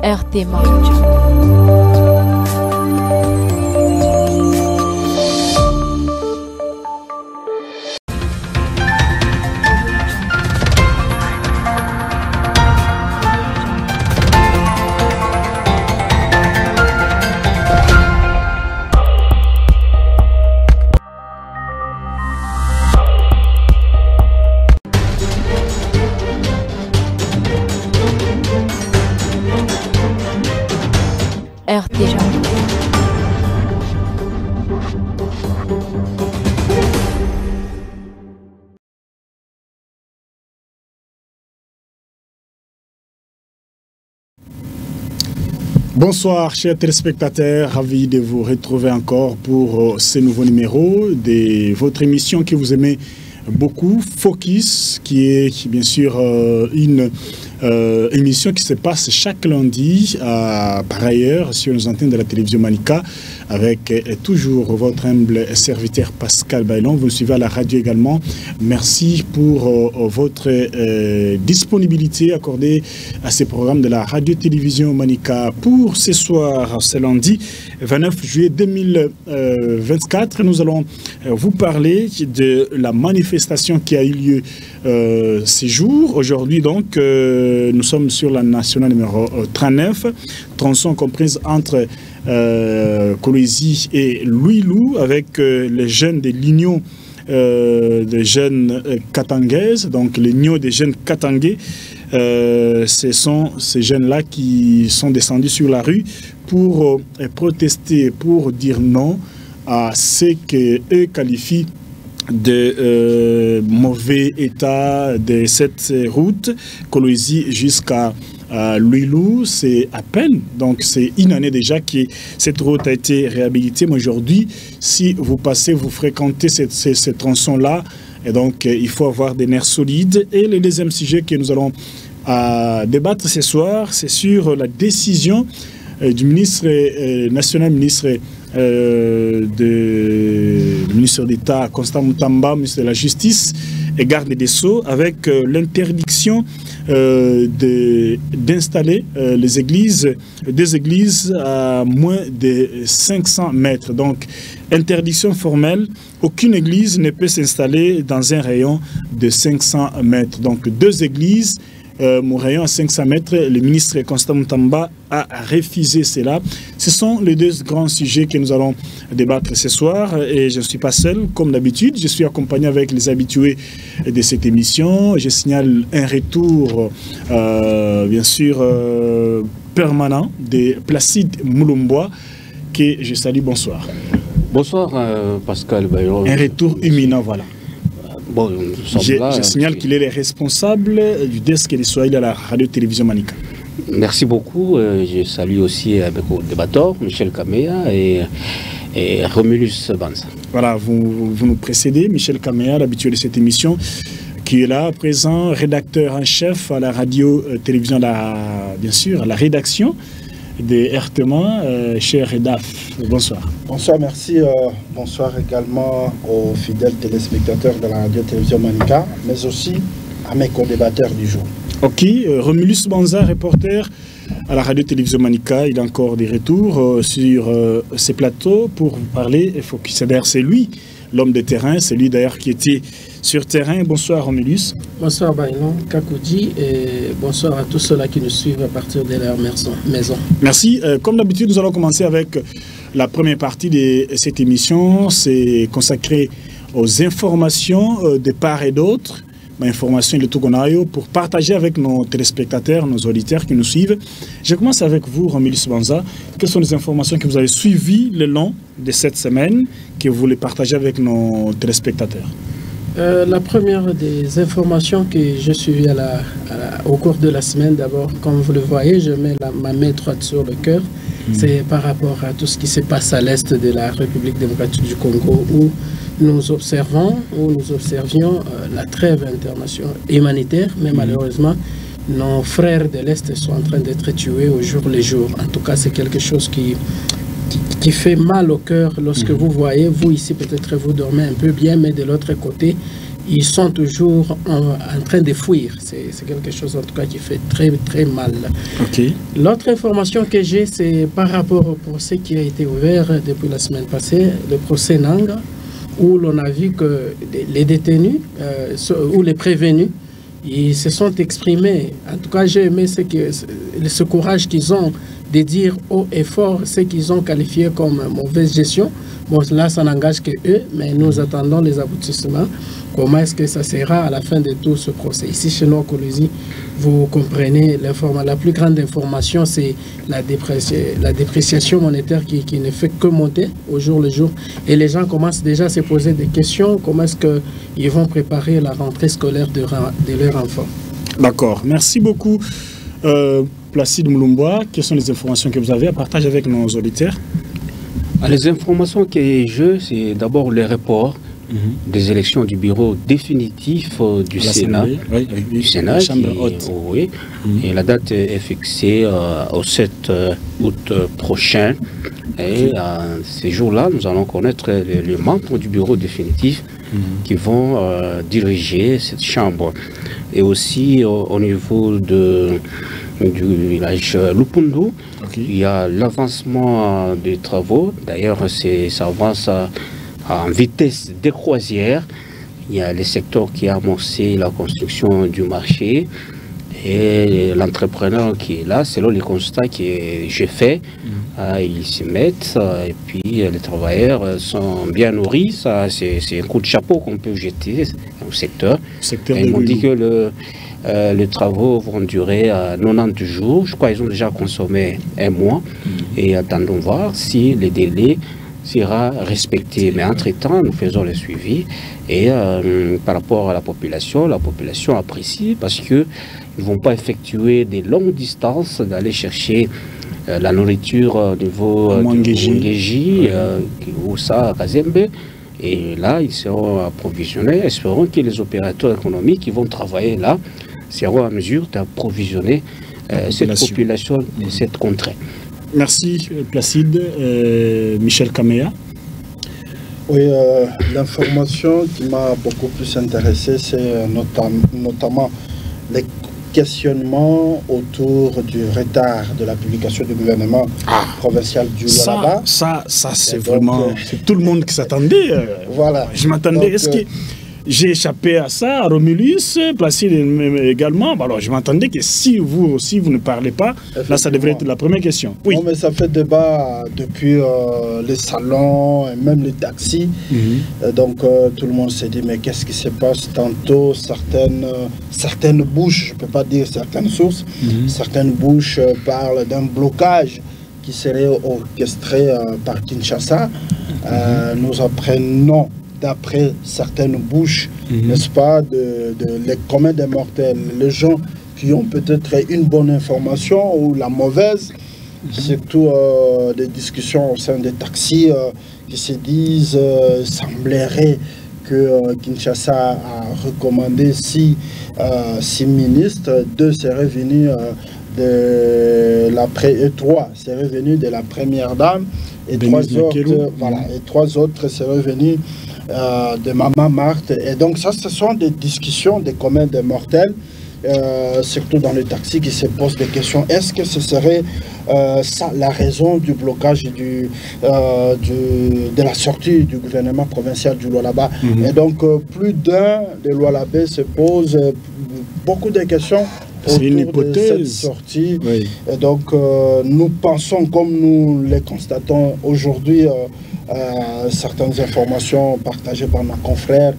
RT Bonsoir chers téléspectateurs, ravi de vous retrouver encore pour ce nouveau numéro de votre émission que vous aimez beaucoup, Focus, qui est bien sûr une émission qui se passe chaque lundi par ailleurs sur les antennes de la télévision Manica avec toujours votre humble serviteur Pascal Bailon. Vous nous suivez à la radio également. Merci pour votre disponibilité accordée à ces programmes de la radio-télévision Manica. Pour ce soir, ce lundi 29 juillet 2024, nous allons vous parler de la manifestation qui a eu lieu ces jours. Aujourd'hui, donc, nous sommes sur la nationale numéro 39, tronçon comprise entre Kolwezi et Louilou, avec les jeunes de l'Union des jeunes katangaises, donc l'Union des jeunes katangais. Ce sont ces jeunes-là qui sont descendus sur la rue pour protester, pour dire non à ce qu'eux qualifient de mauvais état de cette route, Kolwezi jusqu'à Louilou. C'est à peine, donc c'est une année déjà que cette route a été réhabilitée. Mais aujourd'hui, si vous passez, vous fréquentez ce tronçon-là, et donc il faut avoir des nerfs solides. Et le deuxième sujet que nous allons débattre ce soir, c'est sur la décision du ministre national, ministre d'État Constant Moutamba, ministre de la Justice et garde des Sceaux, avec l'interdiction d'installer les églises, des églises à moins de 500 mètres. Donc, interdiction formelle, aucune église ne peut s'installer dans un rayon de 500 mètres. Donc, deux églises, mon rayon à 500 mètres, le ministre Constant Moutamba a refusé cela. Ce sont les deux grands sujets que nous allons débattre ce soir. Et je ne suis pas seul, comme d'habitude. Je suis accompagné avec les habitués de cette émission. Je signale un retour, bien sûr, permanent de Placide Moulumbois, que je salue. Bonsoir. Bonsoir, Pascal Bayon. Un retour imminent, voilà. Bon, je signale qu'il est le responsable du desk des Swahili à la radio-télévision Manica. Merci beaucoup. Je salue aussi avec vos débatteurs, Michel Kamea et Romulus Banza. Voilà, vous nous précédez, Michel Kamea, l'habitué de cette émission, qui est là, présent, rédacteur en chef à la radio-télévision, bien sûr, à la rédaction de RTMA, cher Redaf. Bonsoir. Bonsoir, merci. Bonsoir également aux fidèles téléspectateurs de la radio-télévision Manica, mais aussi à mes co-débatteurs du jour. Ok, Romulus Banza, reporter à la radio-télévision Manica, il a encore des retours sur ces plateaux pour vous parler. Il faut qu'il s'adhère, c'est lui, l'homme de terrain, c'est lui d'ailleurs qui était sur terrain. Bonsoir Romulus. Bonsoir Bailon, Kakoudi, et bonsoir à tous ceux-là qui nous suivent à partir de leur maison. Merci. Comme d'habitude, nous allons commencer avec la première partie de cette émission. C'est consacré aux informations de part et d'autre. Information de Togonayo pour partager avec nos téléspectateurs, nos auditeurs qui nous suivent. Je commence avec vous, Romulus Banza. Quelles sont les informations que vous avez suivies le long de cette semaine que vous voulez partager avec nos téléspectateurs? La première des informations que j'ai suivies au cours de la semaine, d'abord, comme vous le voyez, je mets ma main droite sur le cœur. C'est par rapport à tout ce qui se passe à l'est de la République démocratique du Congo, où nous observions la trêve internationale humanitaire, mais malheureusement, nos frères de l'Est sont en train d'être tués au jour le jour. En tout cas, c'est quelque chose qui fait mal au cœur lorsque vous voyez, vous ici peut-être vous dormez un peu bien, mais de l'autre côté, ils sont toujours en train de fuir. C'est quelque chose en tout cas qui fait très très mal. Okay. L'autre information que j'ai, c'est par rapport au procès qui a été ouvert depuis la semaine passée, le procès Nanga, où l'on a vu que les détenus ou les prévenus, ils se sont exprimés. En tout cas, j'ai aimé ce courage qu'ils ont de dire haut et fort ce qu'ils ont qualifié comme mauvaise gestion. Bon, là, ça n'engage que eux, mais nous attendons les aboutissements. Comment est-ce que ça sera à la fin de tout ce procès? Ici, chez nous, à Colosie, vous comprenez, la plus grande information, c'est la dépréciation monétaire qui ne fait que monter au jour le jour. Et les gens commencent déjà à se poser des questions. Comment est-ce qu'ils vont préparer la rentrée scolaire de leurs enfants? D'accord. Merci beaucoup. Placide Moulumba, quelles sont les informations que vous avez à partager avec nos auditeurs? Les informations que j'ai, c'est d'abord le report des élections du bureau définitif du Sénat. Du Sénat, oui. Et la date est fixée au 7 août prochain. Et ces jours-là, nous allons connaître les membres du bureau définitif qui vont diriger cette chambre. Et aussi au niveau du village Lupundu, il y a l'avancement des travaux. D'ailleurs, ça avance en vitesse de croisière. Il y a le secteur qui a amorcé la construction du marché et l'entrepreneur qui est là, selon les constats que j'ai faits, ils s'y mettent et puis les travailleurs sont bien nourris. Ça, c'est un coup de chapeau qu'on peut jeter au secteur. Ils m'ont dit que les travaux vont durer 90 jours. Je crois qu'ils ont déjà consommé un mois. Et attendons voir si les délais sera respecté. Mais entre-temps, nous faisons le suivi. Et par rapport à la population apprécie parce qu'ils ne vont pas effectuer des longues distances, d'aller chercher la nourriture au niveau de Mwangeji ou ça à Kazembe. Et là, ils seront approvisionnés. Espérons que les opérateurs économiques qui vont travailler là seront en mesure d'approvisionner cette population de cette contrée. Merci Placide. Michel Kamea. Oui, l'information qui m'a beaucoup plus intéressé, c'est notamment les questionnements autour du retard de la publication du gouvernement provincial du Lualaba. Ça c'est vraiment... c'est tout le monde qui s'attendait. Voilà. Je m'attendais... Est-ce que j'ai échappé à ça, à Romulus, Placide également? Alors, je m'attendais que si vous aussi, vous ne parlez pas, là, ça devrait être la première question. Oui. Non, mais ça fait débat depuis les salons et même les taxis. Donc, tout le monde s'est dit, mais qu'est-ce qui se passe? Tantôt, certaines bouches, je ne peux pas dire certaines sources, certaines bouches parlent d'un blocage qui serait orchestré par Kinshasa. Nous apprenons, d'après certaines bouches, n'est-ce pas, les communs des mortels, les gens qui ont peut-être une bonne information ou la mauvaise, surtout des discussions au sein des taxis qui se disent, semblerait que Kinshasa a recommandé 6 ministres, 2 seraient venus et 3 seraient venus de la première dame, et 3 autres seraient venus de Maman Marthe. Et donc ça, ce sont des discussions des communs des mortels, surtout dans le taxi, qui se posent des questions. Est-ce que ce serait ça la raison du blocage de la sortie du gouvernement provincial du Lualaba? Et donc plus d'un des Lualabais se pose beaucoup de questions. C'est une hypothèse. De cette sortie. Oui. Et donc nous pensons, comme nous les constatons aujourd'hui, certaines informations partagées par nos confrères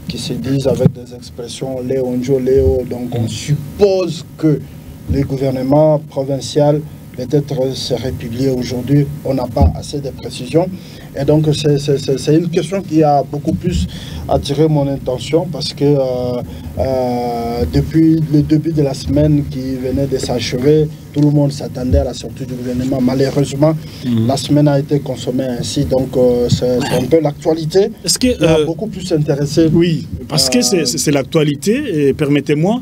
qui se disent avec des expressions Léonjo, Léo. Donc on suppose que le gouvernement provincial peut-être serait publié aujourd'hui. On n'a pas assez de précisions. Et donc c'est une question qui a beaucoup plus attiré mon attention parce que depuis le début de la semaine qui venait de s'achever, tout le monde s'attendait à la sortie du gouvernement. Malheureusement, la semaine a été consommée ainsi. Donc c'est un peu l'actualité qui a beaucoup plus intéressé. Oui, parce que c'est l'actualité. Et permettez-moi,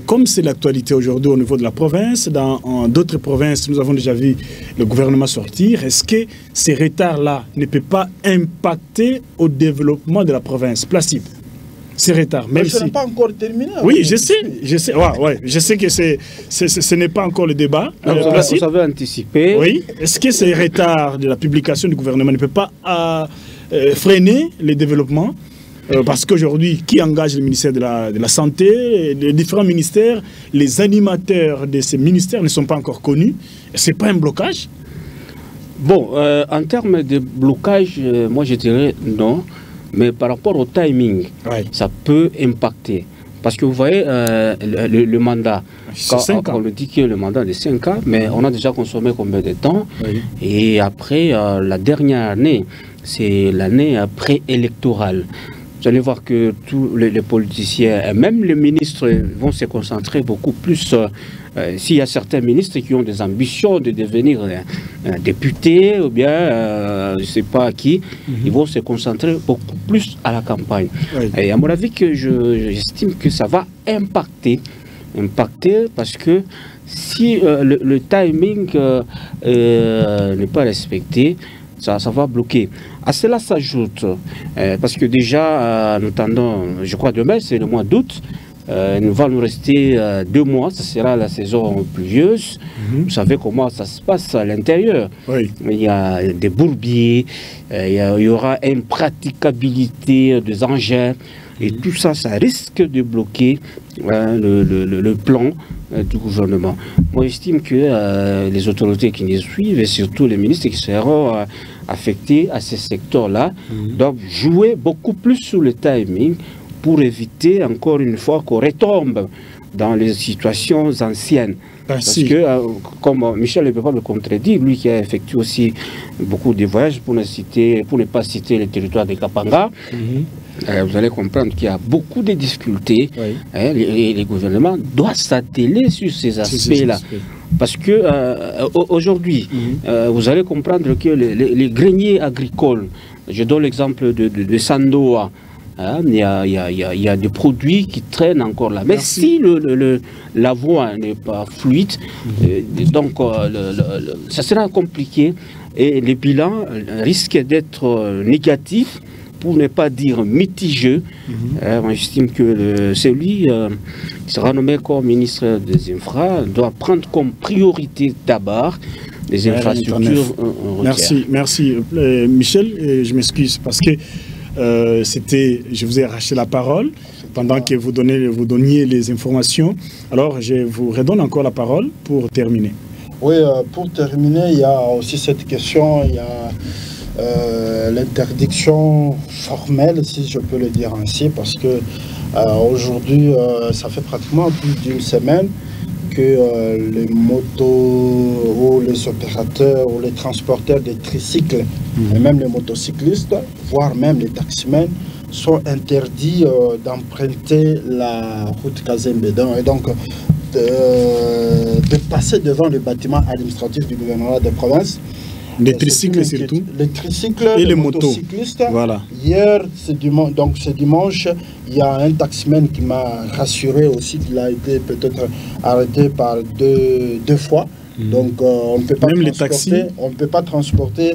comme c'est l'actualité aujourd'hui au niveau de la province, dans d'autres provinces, nous avons déjà vu le gouvernement sortir. Est-ce que ces retards-là ne peuvent pas impacter au développement de la province? Placide. ces retards. Même je n'ai pas encore terminé. Oui, je sais. Ouais, je sais que ce n'est pas encore le débat. Vous avez anticipé. Oui. Est-ce que ces retards de la publication du gouvernement ne peut pas freiner les développements? Parce qu'aujourd'hui, qui engage le ministère de la Santé, les différents ministères, les animateurs de ces ministères ne sont pas encore connus. Ce n'est pas un blocage? Bon, en termes de blocage, moi je dirais non. Mais par rapport au timing, ça peut impacter. Parce que vous voyez, le mandat, on le dit que le mandat est de 5 ans, mais on a déjà consommé combien de temps? Et après, la dernière année, c'est l'année préélectorale. Vous allez voir que tous les politiciens, et même les ministres, vont se concentrer beaucoup plus. S'il y a certains ministres qui ont des ambitions de devenir députés ou bien je ne sais pas qui, ils vont se concentrer beaucoup plus à la campagne. Et à mon avis, j'estime que ça va impacter parce que si le timing n'est pas respecté, ça va bloquer. À cela s'ajoute, parce que déjà, nous tendons, je crois demain, c'est le mois d'août, il va nous rester 2 mois, ça sera la saison pluvieuse. Vous savez comment ça se passe à l'intérieur. Il y a des bourbiers, il y aura impraticabilité des engins, et tout ça, ça risque de bloquer le plan du gouvernement. Moi, j'estime que les autorités qui nous suivent, et surtout les ministres qui seront affectés à ces secteurs-là, doivent jouer beaucoup plus sur le timing pour éviter encore une fois qu'on retombe dans les situations anciennes. Parce que, comme Michel ne peut pas me contredire, lui qui a effectué aussi beaucoup de voyages, pour ne pas citer le territoire de Kapanga, vous allez comprendre qu'il y a beaucoup de difficultés. Les gouvernements doivent s'atteler sur ces aspects-là. Parce que aujourd'hui, vous allez comprendre que les greniers agricoles, je donne l'exemple de Sandoa, il y a des produits qui traînent encore là. Mais si la voie n'est pas fluide, donc ça sera compliqué et le bilan risque d'être négatif, pour ne pas dire mitigeux. Moi, j'estime que celui qui sera nommé comme ministre des Infra doit prendre comme priorité d'abord les infrastructures routières. Merci. Michel, je m'excuse parce que je vous ai arraché la parole pendant que vous donniez les informations. Alors, je vous redonne encore la parole pour terminer. Oui, pour terminer, il y a aussi cette question, il y a l'interdiction formelle, si je peux le dire ainsi, parce que aujourd'hui, ça fait pratiquement plus d'une semaine que les motos ou les opérateurs ou les transporteurs des tricycles et même les motocyclistes, voire même les taximens, sont interdits d'emprunter la route Kazembédan et donc de passer devant le bâtiment administratif du gouvernement de province. Les tricycles surtout. Les tricycles et les motocyclistes. Voilà. Hier, donc ce dimanche, il y a un taximan qui m'a rassuré aussi qu'il a été peut-être arrêté par deux fois. Donc on ne peut pas on ne peut pas transporter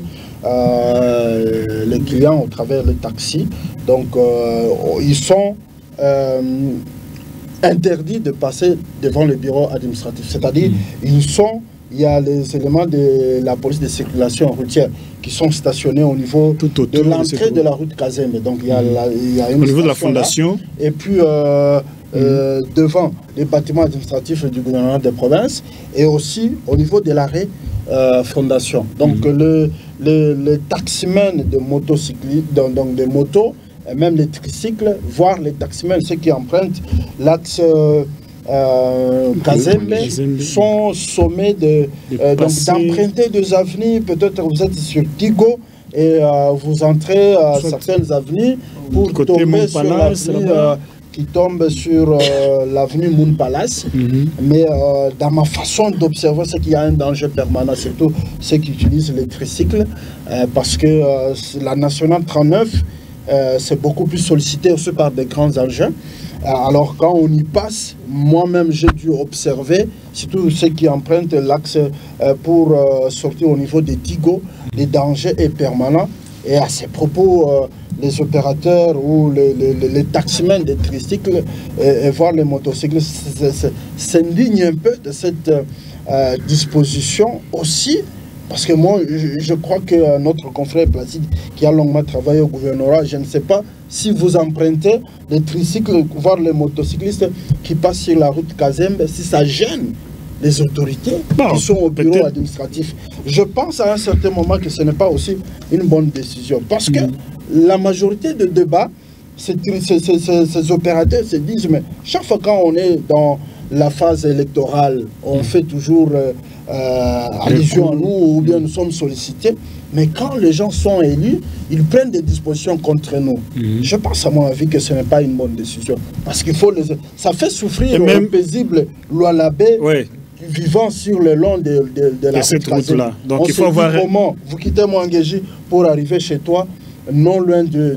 les clients au travers les taxis. Donc ils sont interdits de passer devant le bureau administratif. C'est-à-dire il y a les éléments de la police de circulation routière qui sont stationnés au niveau de l'entrée de la route Kazembe. Donc il y a une au niveau de la fondation. Là, et puis devant les bâtiments administratifs du gouvernement des provinces et aussi au niveau de l'arrêt fondation. Donc les taximens de motocyclistes, donc des motos, et même les tricycles, voire les taximens, ceux qui empruntent l'axe Kazembe, sont sommés d'emprunter des avenues. Peut-être vous êtes sur Tigo et vous entrez à certaines avenues pour tomber sur l'avenue qui tombe sur l'avenue Moon Palace. Mais dans ma façon d'observer, c'est qu'il y a un danger permanent, surtout ceux qui utilisent les tricycles, parce que la nationale 39, c'est beaucoup plus sollicité aussi par des grands engins. Alors quand on y passe, moi-même j'ai dû observer, surtout ceux qui empruntent l'axe pour sortir au niveau des Tigo, les dangers est permanent. Et à ces propos, les opérateurs ou les taximens des tricycles et voir les motocyclistes s'indignent un peu de cette disposition aussi. Parce que moi, je crois que notre confrère Placide, qui a longuement travaillé au gouvernorat, je ne sais pas si vous empruntez les tricycles, voire les motocyclistes qui passent sur la route Kazembe, si ça gêne les autorités qui sont au bureau administratif. Je pense à un certain moment que ce n'est pas aussi une bonne décision. Parce que la majorité de débats, ces opérateurs se disent, mais chaque fois quand on est dans la phase électorale, on fait toujours allusion à nous ou bien nous sommes sollicités. Mais quand les gens sont élus, ils prennent des dispositions contre nous. Je pense à mon avis que ce n'est pas une bonne décision. Parce qu'il faut ça fait souffrir le paisible Lualabé vivant sur le long de la route-là. Donc on il faut avoir... comment vous quittez Mouanguéji pour arriver chez toi, non loin du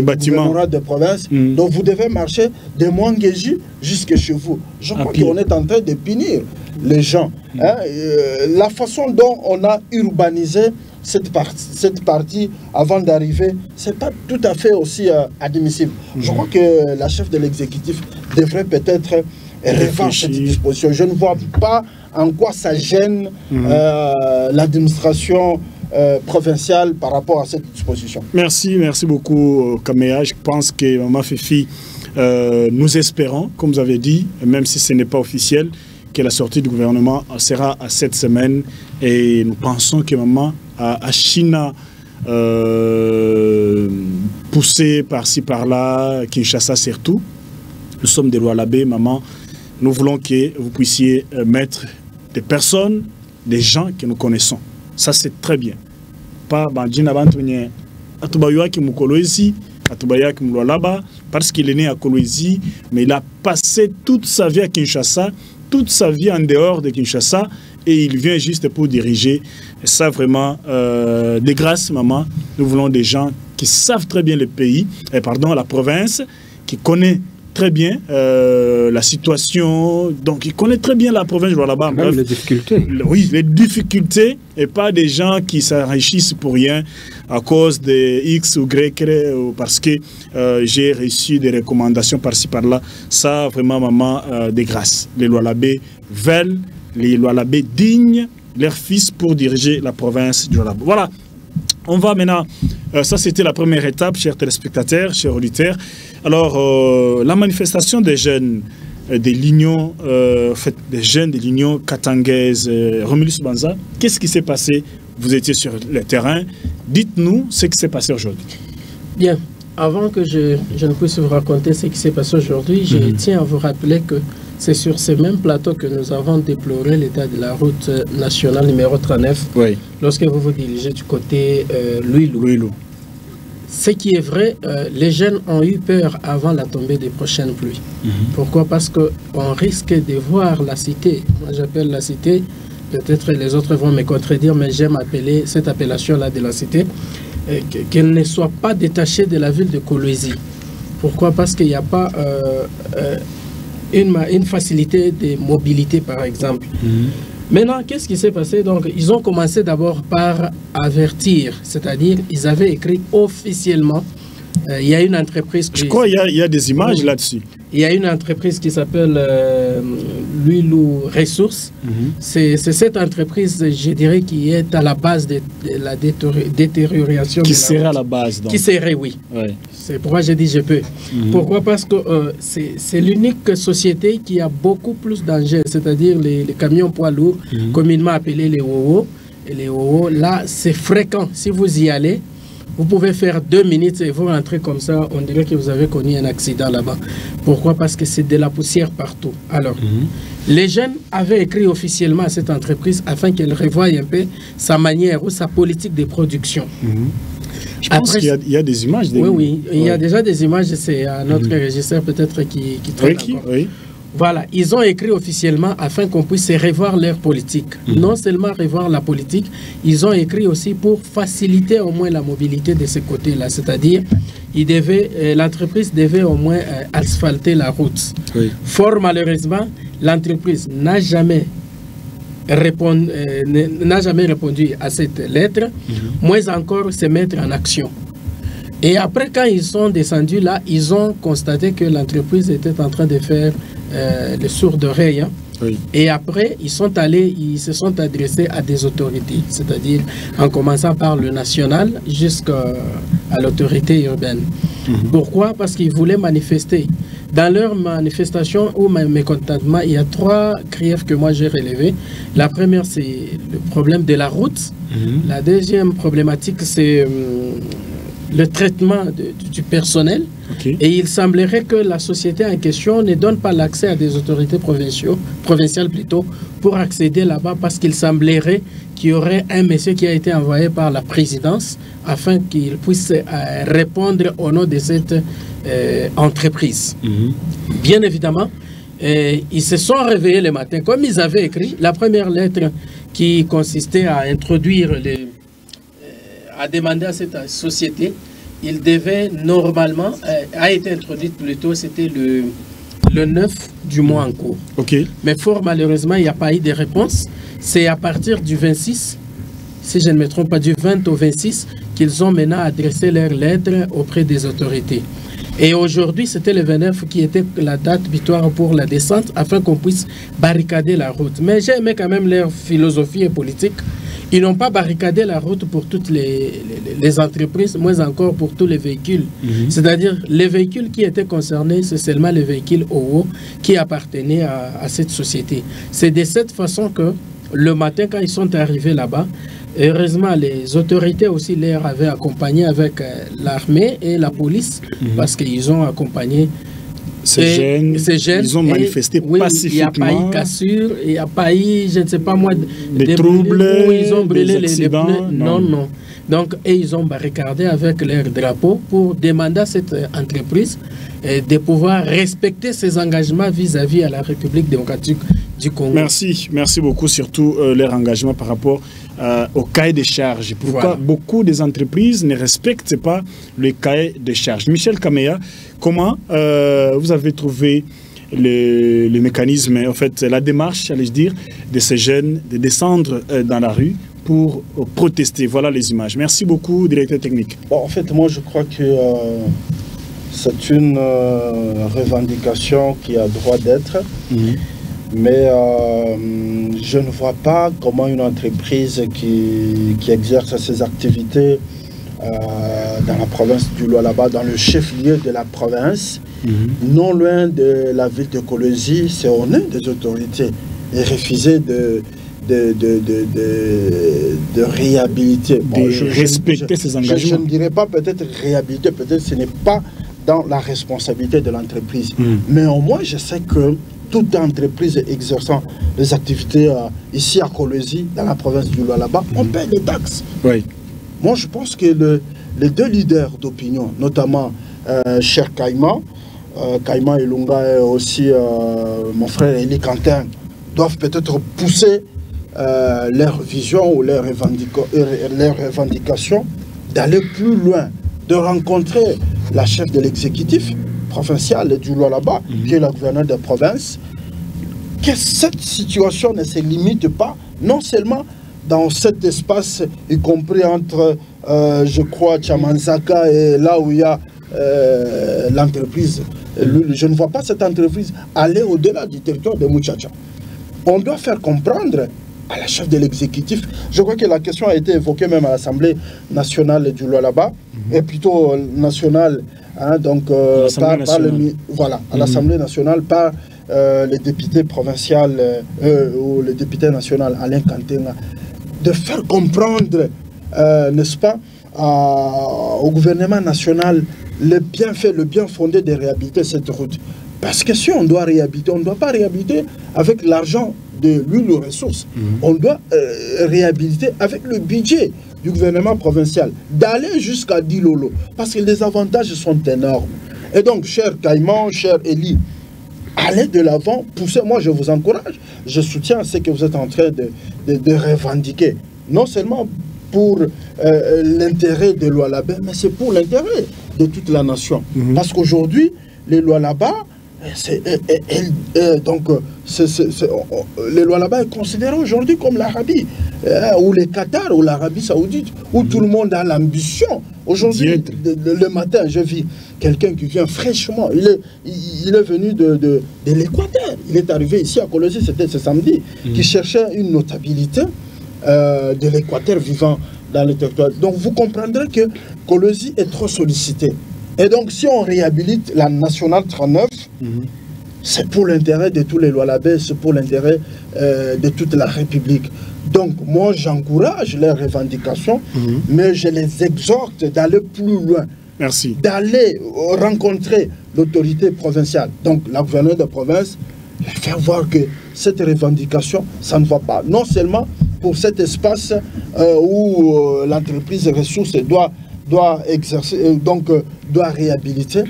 bâtiment de province. Donc vous devez marcher de Mouanguéji jusque chez vous. Je crois qu'on est en train de punir les gens. La façon dont on a urbanisé cette partie avant d'arriver, ce n'est pas tout à fait aussi admissible. Je crois que la chef de l'exécutif devrait peut-être revoir cette disposition. Je ne vois pas en quoi ça gêne l'administration provinciale par rapport à cette disposition. Merci beaucoup Kamea. Je pense que Maman Fifi, nous espérons, comme vous avez dit, même si ce n'est pas officiel, que la sortie du gouvernement sera à cette semaine et nous pensons que Maman à China poussé par-ci par-là, Kinshasa surtout, nous sommes des Lualabé, Maman, nous voulons que vous puissiez mettre des personnes, des gens que nous connaissons. Ça, c'est très bien. Pas Bandjina Bantounye, Atubaya qui Mukoloisi, Atubaya qui Mloualaba, parce qu'il est né à Kolwezi, mais il a passé toute sa vie à Kinshasa, toute sa vie en dehors de Kinshasa, et il vient juste pour diriger. Et ça, vraiment, des grâces, maman, nous voulons des gens qui savent très bien le pays, la province, qui connaît très bien la situation, donc il connaît très bien la province de là-bas. Même les difficultés. Oui, les difficultés, et pas des gens qui s'enrichissent pour rien à cause de X ou Y, ou parce que j'ai reçu des recommandations par-ci par-là. Ça, vraiment, maman, des grâces. Les Lualabé veulent, les Lualabé dignes leur fils pour diriger la province du Lualaba. Voilà. On va maintenant, ça c'était la première étape, chers téléspectateurs, chers auditeurs. Alors, la manifestation des jeunes de l'Union, des jeunes de l'Union katangaise, Romulus Banza, qu'est-ce qui s'est passé? Vous étiez sur le terrain. Dites-nous ce qui s'est passé aujourd'hui. Bien, avant que je ne puisse vous raconter ce qui s'est passé aujourd'hui, je tiens à vous rappeler que c'est sur ces mêmes plateaux que nous avons déploré l'état de la route nationale numéro 39, lorsque vous vous dirigez du côté Louilou. Ce qui est vrai, les jeunes ont eu peur avant la tombée des prochaines pluies. Pourquoi? Parce qu'on risque de voir la cité, moi j'appelle la cité, peut-être les autres vont me contredire, mais j'aime appeler cette appellation-là de la cité, qu'elle ne soit pas détachée de la ville de Kolwezi. Pourquoi? Parce qu'il n'y a pas une facilité de mobilité, par exemple. Maintenant, qu'est-ce qui s'est passé? Donc, ils ont commencé d'abord par avertir, c'est-à-dire ils avaient écrit officiellement. Il y a une entreprise... Je crois qu'il y a des images là-dessus. Il y a une entreprise qui s'appelle Louilou Ressources. C'est cette entreprise, je dirais, qui est à la base de la détérioration. Qui serait à la base, donc. Qui serait, oui. C'est pourquoi j'ai dit je peux. Pourquoi? Parce que c'est l'unique société qui a beaucoup plus d'engins, c'est-à-dire les camions poids lourds, communément appelés les OO. Et les OO, là, c'est fréquent. Si vous y allez, vous pouvez faire 2 minutes et vous rentrez comme ça, on dirait que vous avez connu un accident là-bas. Pourquoi? Parce que c'est de la poussière partout. Alors, les jeunes avaient écrit officiellement à cette entreprise afin qu'elle revoie un peu sa manière ou sa politique de production. Je pense qu'il y a des images. Oui, il y a déjà des images. C'est notre régisseur peut-être qui traite encore. Voilà, ils ont écrit officiellement afin qu'on puisse revoir leur politique. Non seulement revoir la politique, ils ont écrit aussi pour faciliter au moins la mobilité de ce côté-là. C'est-à-dire, l'entreprise devait au moins asphalter la route. Fort malheureusement, l'entreprise n'a jamais n'a jamais répondu à cette lettre, moins encore se mettre en action. Et après, quand ils sont descendus là, ils ont constaté que l'entreprise était en train de faire le sourd d'oreille. Hein. Oui. Et après, ils se sont adressés à des autorités, c'est-à-dire en commençant par le national jusqu'à l'autorité urbaine. Pourquoi? Parce qu'ils voulaient manifester. Dans leur manifestation ou mécontentement, il y a 3 griefs que moi j'ai relevés. La première, c'est le problème de la route. La deuxième problématique, c'est le traitement du personnel. Et il semblerait que la société en question ne donne pas l'accès à des autorités provinciales plutôt, pour accéder là-bas, parce qu'il semblerait qu'il y aurait un monsieur qui a été envoyé par la présidence afin qu'il puisse répondre au nom de cette entreprise. Bien évidemment, ils se sont réveillés le matin, comme ils avaient écrit, la première lettre qui consistait à introduire à demander à cette société, il devait normalement, a été introduite plutôt, c'était le 9 du mois en cours. Mais fort malheureusement, il n'y a pas eu de réponse. C'est à partir du 26, si je ne me trompe pas, du 20 au 26, qu'ils ont maintenant adressé leurs lettres auprès des autorités. Et aujourd'hui, c'était le 29 qui était la date butoir pour la descente, afin qu'on puisse barricader la route. Mais j'ai aimé quand même leur philosophie et politique. Ils n'ont pas barricadé la route pour toutes les entreprises, moins encore pour tous les véhicules. C'est-à-dire, les véhicules qui étaient concernés, c'est seulement les véhicules OO qui appartenaient à cette société. C'est de cette façon que, le matin, quand ils sont arrivés là-bas, heureusement, les autorités aussi les avaient accompagnés avec l'armée et la police, parce qu'ils ont accompagné ces jeunes. Ils ont manifesté pacifiquement. Il n'y a pas eu cassure, il n'y a pas eu, je ne sais pas moi, des troubles, où ils ont brûlé les pneus. Non. Donc, et ils ont barricadé avec leur drapeau pour demander à cette entreprise de pouvoir respecter ses engagements vis-à-vis à la République démocratique du Congo. Merci beaucoup, surtout leur engagement par rapport au cahier de charges. Pourquoi beaucoup des entreprises ne respectent pas le cahier de charges? Michel Kameya, comment vous avez trouvé le mécanisme, en fait, la démarche, allais-je dire, de ces jeunes de descendre dans la rue pour protester? Voilà les images. Merci beaucoup, directeur technique. Bon, en fait, moi, je crois que c'est une revendication qui a droit d'être. Mais je ne vois pas comment une entreprise qui exerce ses activités dans la province du Lualaba, dans le chef-lieu de la province, non loin de la ville de Kolwezi, c'est au nom des autorités, et refuser de réhabiliter. Respecter ses engagements. Je ne dirais pas peut-être réhabiliter, peut-être ce n'est pas dans la responsabilité de l'entreprise. Mais au moins, je sais que toute entreprise exerçant des activités ici à Kolwezi, dans la province du Lualaba, on paie des taxes. Moi, je pense que les 2 leaders d'opinion, notamment Cher Caïman et Lunga, et aussi mon frère Eli Quentin, doivent peut-être pousser leur vision ou leur revendication d'aller plus loin, de rencontrer la chef de l'exécutif provincial du Lualaba, qui est la gouverneure de province, que cette situation ne se limite pas, non seulement dans cet espace, y compris entre, je crois, Chamanzaka et là où il y a l'entreprise. Je ne vois pas cette entreprise aller au-delà du territoire de Muchacha. On doit faire comprendre à la chef de l'exécutif, je crois que la question a été évoquée même à l'Assemblée nationale du Lualaba, et plutôt nationale, hein, donc à l'Assemblée nationale par le député provincial ou le député national Alain Kantenga, de faire comprendre, n'est-ce pas, au gouvernement national le bienfait, le bien fondé de réhabiliter cette route. Parce que si on doit réhabiliter, on ne doit pas réhabiliter avec l'argent de l'huile aux ressources. On doit réhabiliter avec le budget du gouvernement provincial, d'aller jusqu'à Dilolo, parce que les avantages sont énormes. Et donc, cher Caïman, cher Eli, allez de l'avant, poussez. Moi, je vous encourage, je soutiens ce que vous êtes en train de revendiquer. Non seulement pour l'intérêt de Lualaba, mais c'est pour l'intérêt de toute la nation. Parce qu'aujourd'hui, les Lualaba Donc, les lois là-bas est considéré aujourd'hui comme l'Arabie, ou les Qatar, ou l'Arabie Saoudite, où tout le monde a l'ambition. Aujourd'hui, le matin, je vis quelqu'un qui vient fraîchement. Il est venu de l'Équateur. Il est arrivé ici à Colosie, c'était ce samedi, qui cherchait une notabilité de l'Équateur vivant dans le territoire. Donc, vous comprendrez que Colosie est trop sollicité. Et donc, si on réhabilite la nationale 39, c'est pour l'intérêt de tous les Lualabais, c'est pour l'intérêt de toute la République. Donc, moi, j'encourage les revendications, mais je les exhorte d'aller plus loin. Merci. D'aller rencontrer l'autorité provinciale, donc la gouverneure de province, faire voir que cette revendication, ça ne va pas. Non seulement pour cet espace où l'entreprise ressources doit exercer, donc doit réhabiliter.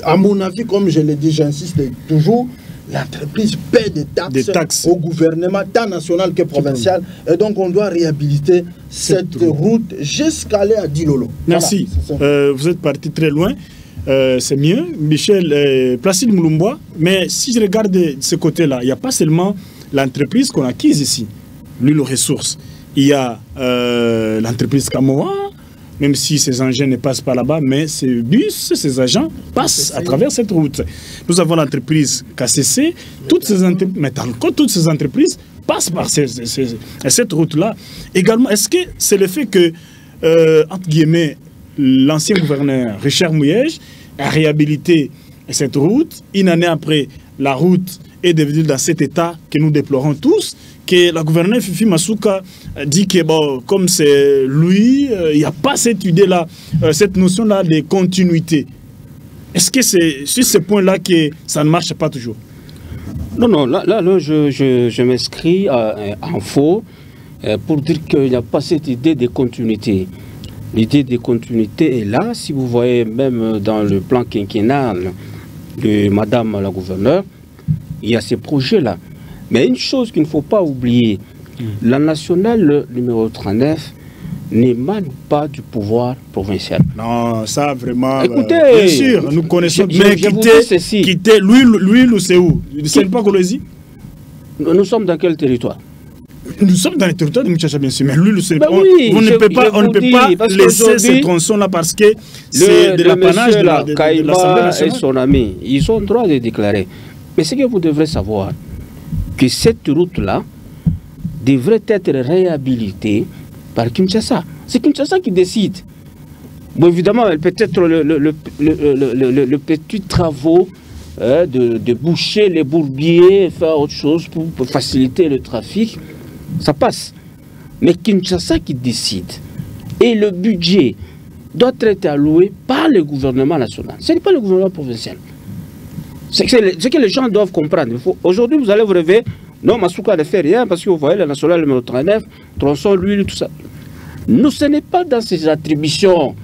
À mon avis, comme je l'ai dit, j'insiste toujours, l'entreprise paie des taxes au gouvernement, tant national que provincial, et donc on doit réhabiliter cette route jusqu'à aller à Dilolo. Merci. Voilà, vous êtes parti très loin. C'est mieux. Michel, Placide Moulumboa, mais si je regarde de ce côté-là, il n'y a pas seulement l'entreprise qu'on acquise ici, l'huile aux ressources. Il y a l'entreprise Kamoa, même si ces engins ne passent pas là-bas, mais ces bus, ces agents passent à travers cette route. Nous avons l'entreprise KCC, toutes ces entreprises passent par cette route-là. Également, est-ce que c'est le fait que, entre guillemets, l'ancien gouverneur Richard Mouyej a réhabilité cette route, une année après, la route est devenue dans cet état que nous déplorons tous, que la gouverneure Fifi Masuka dit que bon, comme c'est lui, il n'y a pas cette idée-là, cette notion-là de continuité. Est-ce que c'est sur ce point-là que ça ne marche pas toujours? Non, là je m'inscris en faux pour dire qu'il n'y a pas cette idée de continuité. L'idée de continuité est là. Si vous voyez même dans le plan quinquennal de Madame la gouverneure, il y a ces projets-là. Mais une chose qu'il ne faut pas oublier, la nationale numéro 39 n'émane pas du pouvoir provincial. Non, ça vraiment... Écoutez, bien sûr, nous connaissons... Mais quitter l'huile, c'est où? C'est pas Colosie? Nous sommes dans quel territoire? Nous sommes dans le territoire de Mouchacha, bien sûr, mais l'huile, c'est on ne peut pas laisser ces tronçons-là parce que c'est de l'apanage de l'Assemblée nationale. Et son ami, ils ont le droit de déclarer. Mais ce que vous devrez savoir, que cette route-là devrait être réhabilitée par Kinshasa. C'est Kinshasa qui décide. Bon, évidemment, peut-être le petit travaux de boucher les bourbiers, faire autre chose pour faciliter le trafic, ça passe. Mais Kinshasa qui décide. Et le budget doit être alloué par le gouvernement national. Ce n'est pas le gouvernement provincial. C'est que les gens doivent comprendre. Aujourd'hui, vous allez vous réveiller. Non, Masuka ne fait rien parce que vous voyez la nationale numéro 39, tronçon, l'huile, tout ça. Non, ce n'est pas dans ses attributions.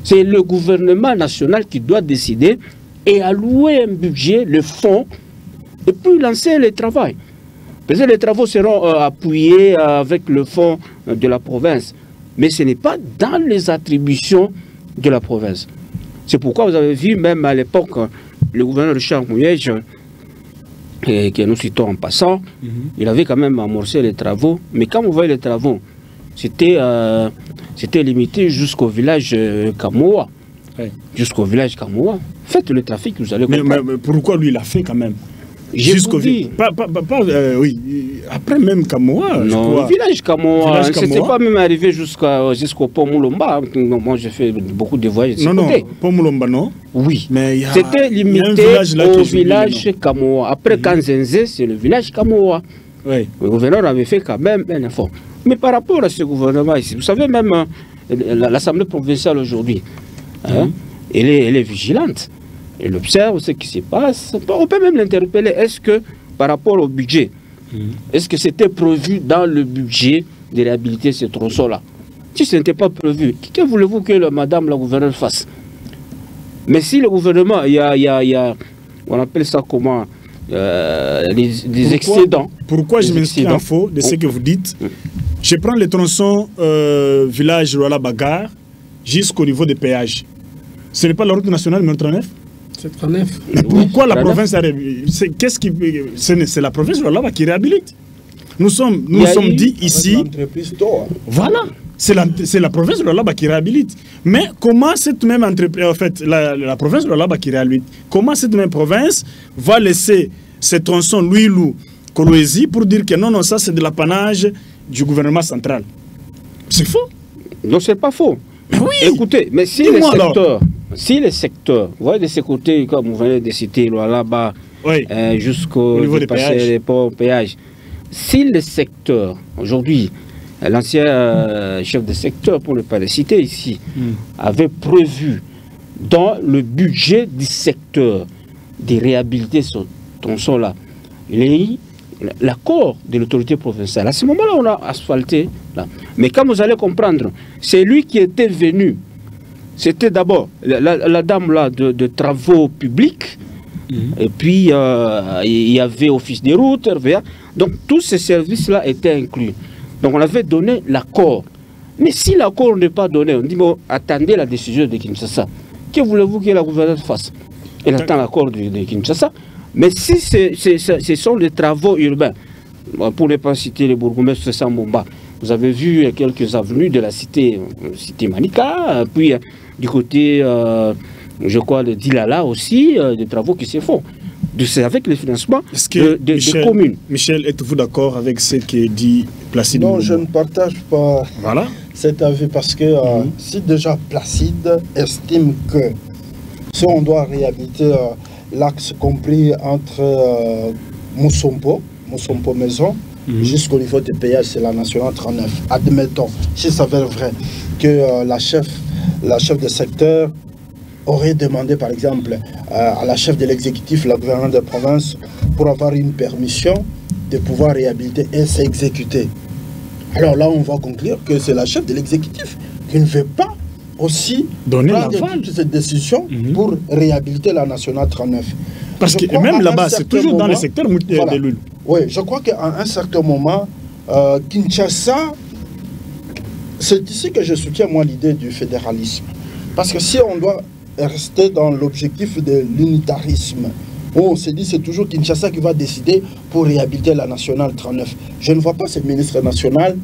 C'est le gouvernement national qui doit décider et allouer un budget, le fonds, et puis lancer les travaux. Peut-être les travaux seront appuyés avec le fonds de la province. Mais ce n'est pas dans les attributions de la province. C'est pourquoi vous avez vu, même à l'époque, le gouverneur Richard Mouyej, que nous citons en passant, il avait quand même amorcé les travaux. Mais quand vous voyez les travaux, c'était limité jusqu'au village Kamoa. Jusqu'au village Kamoa. Faites le trafic, vous allez comprendre. Mais pourquoi lui, il a fait quand même? Jusqu'au village. Oui. Après même Kamoa. Non, le village Kamoa. C'était pas même arrivé jusqu'au pont Moulomba. Moi, j'ai fait beaucoup de voyages de ce côté. Pont Moulomba, non? Oui. C'était limité au village Kamoa. Après Kanzenze, c'est le village Kamoa. Oui. Le gouverneur avait fait quand même un effort. Mais par rapport à ce gouvernement ici, vous savez, même l'Assemblée provinciale aujourd'hui, elle est vigilante. Elle observe ce qui se passe. On peut même l'interpeller. Est-ce que, par rapport au budget, est-ce que c'était prévu dans le budget de réhabiliter ce tronçon-là? Si ce n'était pas prévu, que voulez-vous que madame la gouverneure fasse? Mais si le gouvernement, il y a on appelle ça comment, des excédents. Pourquoi je m'inscris en faux de ce que vous dites? Je prends le tronçon village Rola Bagar jusqu'au niveau des péages. Ce n'est pas la route nationale numéro 39? C'est 39. Pourquoi la province a réhabilité? C'est la province de Lualaba qui réhabilite. Nous sommes dit ici. Voilà. C'est la province de Lualaba qui réhabilite. Mais comment cette même entreprise, en fait, la province de Lualaba qui réhabilite, comment cette même province va laisser ces tronçons Louilou, Kolwezi pour dire que non, ça c'est de l'apanage du gouvernement central? C'est faux. Non, c'est pas faux. Oui. Écoutez, mais si les secteurs, vous voyez de ces côtés, comme vous venez de citer, Lualaba, oui, jusqu'au niveau des péages, si les secteurs, aujourd'hui, l'ancien chef de secteur, pour ne pas le citer ici, avait prévu dans le budget du secteur de réhabiliter ce tronçon-là, il y a eu l'accord de l'autorité provinciale. À ce moment-là, on a asphalté. Là. Mais comme vous allez comprendre, c'est lui qui était venu. C'était d'abord la dame là de travaux publics. Et puis, il y avait office des routes, RVA. Donc, tous ces services-là étaient inclus. Donc, on avait donné l'accord. Mais si l'accord n'est pas donné, on dit, bon, attendez la décision de Kinshasa. Que voulez-vous que la gouverneure fasse? Elle attend l'accord de Kinshasa. Mais si ce sont les travaux urbains, pour ne pas citer les bourgmestres de Sambomba, vous avez vu quelques avenues de la cité Manika, puis du côté, je crois, de Dilala aussi, des travaux qui se font. C'est avec le financement des communes. Michel, êtes-vous d'accord avec ce que dit Placide? Non, je ne partage pas voilà. cet avis parce que si déjà Placide estime que si on doit réhabiliter l'axe compris entre Moussompo Maison, jusqu'au niveau des péages, c'est la nationale 39. Admettons, s'il s'avère vrai que la chef de secteur aurait demandé, par exemple, à la chef de l'exécutif, la gouverneure de province, pour avoir une permission de pouvoir réhabiliter et s'exécuter. Alors là, on va conclure que c'est la chef de l'exécutif qui ne veut pas aussi prendre toutes ces décisions pour réhabiliter la nationale 39. Parce que même là-bas, c'est toujours dans le secteur de l'huile. Oui, je crois qu'à un certain moment, Kinshasa, c'est ici que je soutiens moi l'idée du fédéralisme. Parce que si on doit rester dans l'objectif de l'unitarisme, on se dit c'est toujours Kinshasa qui va décider pour réhabiliter la nationale 39. Je ne vois pas ce ministre national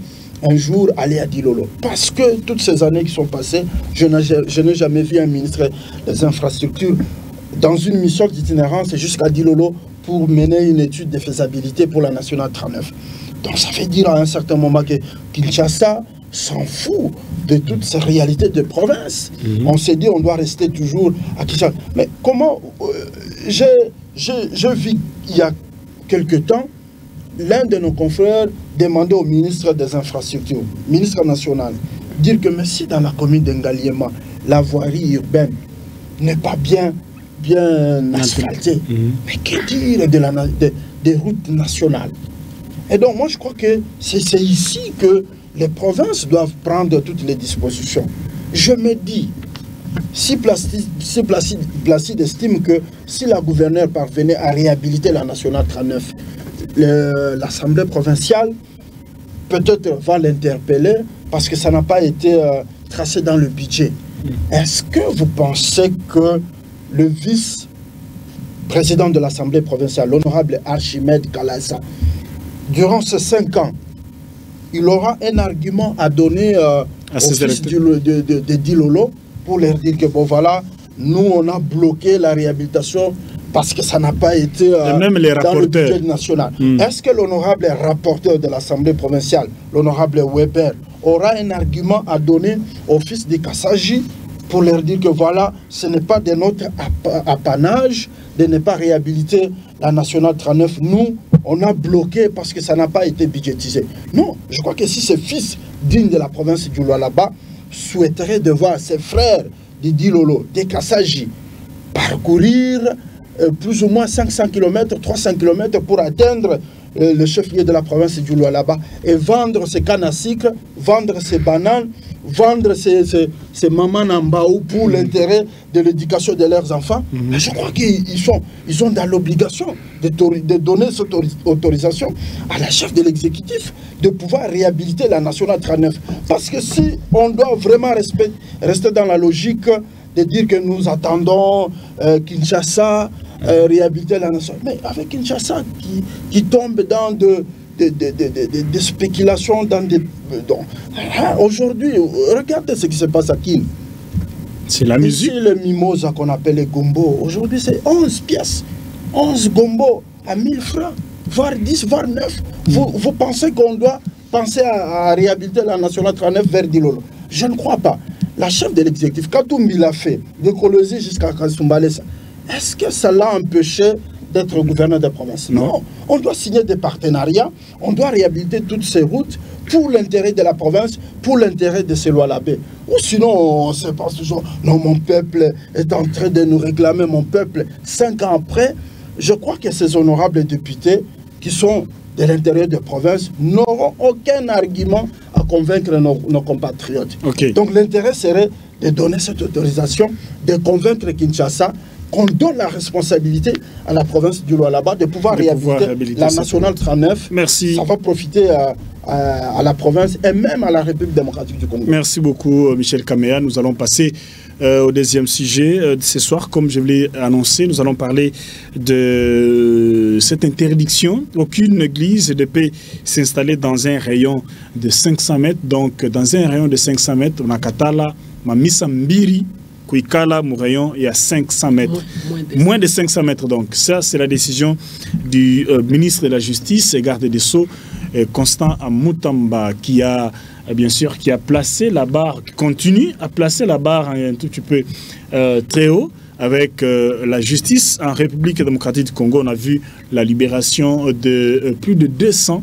un jour aller à Dilolo. Parce que toutes ces années qui sont passées, je n'ai jamais vu un ministre des infrastructures dans une mission d'itinérance jusqu'à Dilolo pour mener une étude de faisabilité pour la nationale 39. Donc ça veut dire à un certain moment que Kinshasa s'en fout de toutes ces réalités de province. On s'est dit on doit rester toujours à Kinshasa. Mais comment... je vis il y a quelque temps, l'un de nos confrères demandait au ministre des Infrastructures, ministre national, dire que mais si dans la commune d'Engaliema, la voirie urbaine n'est pas bien asphaltée, mais que dire des routes nationales? Et donc moi je crois que c'est ici que les provinces doivent prendre toutes les dispositions. Je me dis, si Placide estime que si la gouverneure parvenait à réhabiliter la nationale 39, l'Assemblée provinciale peut-être va l'interpeller parce que ça n'a pas été tracé dans le budget. Est-ce que vous pensez que le vice-président de l'Assemblée provinciale, l'honorable Archimède Kalasa, durant ces 5 ans, il aura un argument à donner au fils de Dilolo pour leur dire que bon voilà, nous on a bloqué la réhabilitation parce que ça n'a pas été même les dans le budget national. Est-ce que l'honorable rapporteur de l'Assemblée provinciale, l'honorable Weber, aura un argument à donner au fils de Kassaji pour leur dire que voilà, ce n'est pas de notre apanage de ne pas réhabiliter la nationale 39. Nous, on a bloqué parce que ça n'a pas été budgétisé. Non, je crois que si ce fils digne de la province du Lualaba souhaiterait de voir ses frères de Dilolo, de Kassaji, parcourir plus ou moins 500 km, 300 km pour atteindre le chef-lieu de la province du Lualaba et vendre ses cannes à sucre, vendre ses bananes, vendre ses mamanambaou pour l'intérêt de l'éducation de leurs enfants. Mais je crois qu'ils ont dans l'obligation de donner cette autorisation à la chef de l'exécutif de pouvoir réhabiliter la nationale 39. Parce que si on doit vraiment rester dans la logique de dire que nous attendons Kinshasa réhabiliter la nation. Mais avec Kinshasa qui tombe dans des spéculations, aujourd'hui, regardez ce qui se passe à Kin. C'est la musique. Ici, le mimosa qu'on appelle les gombo, aujourd'hui c'est 11 pièces. 11 gombo à 1000 francs, voire 10, voire 9. Vous pensez qu'on doit penser à réhabiliter la nationale 39 vers Dilolo? Je ne crois pas. La chef de l'exécutif, Katoumbi l'a fait, de Kolosi jusqu'à Kasumbalesa. Est-ce que ça l'a empêché d'être gouverneur de province? Non. On doit signer des partenariats, on doit réhabiliter toutes ces routes pour l'intérêt de la province, pour l'intérêt de ces lois l'abbé. Ou sinon, on se pense toujours, non, mon peuple est en train de nous réclamer, mon peuple. 5 ans après, je crois que ces honorables députés qui sont de l'intérieur de province n'auront aucun argument à convaincre nos compatriotes. Okay. Donc l'intérêt serait de donner cette autorisation, de convaincre Kinshasa qu'on donne la responsabilité à la province du Lualaba de pouvoir réhabiliter la nationale 39. Merci. Ça va profiter à la province et même à la République démocratique du Congo. Merci beaucoup, Michel Kamea. Nous allons passer au deuxième sujet de ce soir. Comme je l'ai annoncé, nous allons parler de cette interdiction. Aucune église ne peut s'installer dans un rayon de 500 mètres. Donc, dans un rayon de 500 mètres, on a Katala, Mamisa Mbiri, Kouikala, Mourayon, il y a 500 mètres. Moins de 500 mètres. Donc, ça, c'est la décision du ministre de la Justice et garde des Sceaux, Constant Amutamba, qui a, bien sûr, qui a placé la barre, qui continue à placer la barre un tout petit peu très haut avec la justice en République démocratique du Congo. On a vu la libération de plus de 200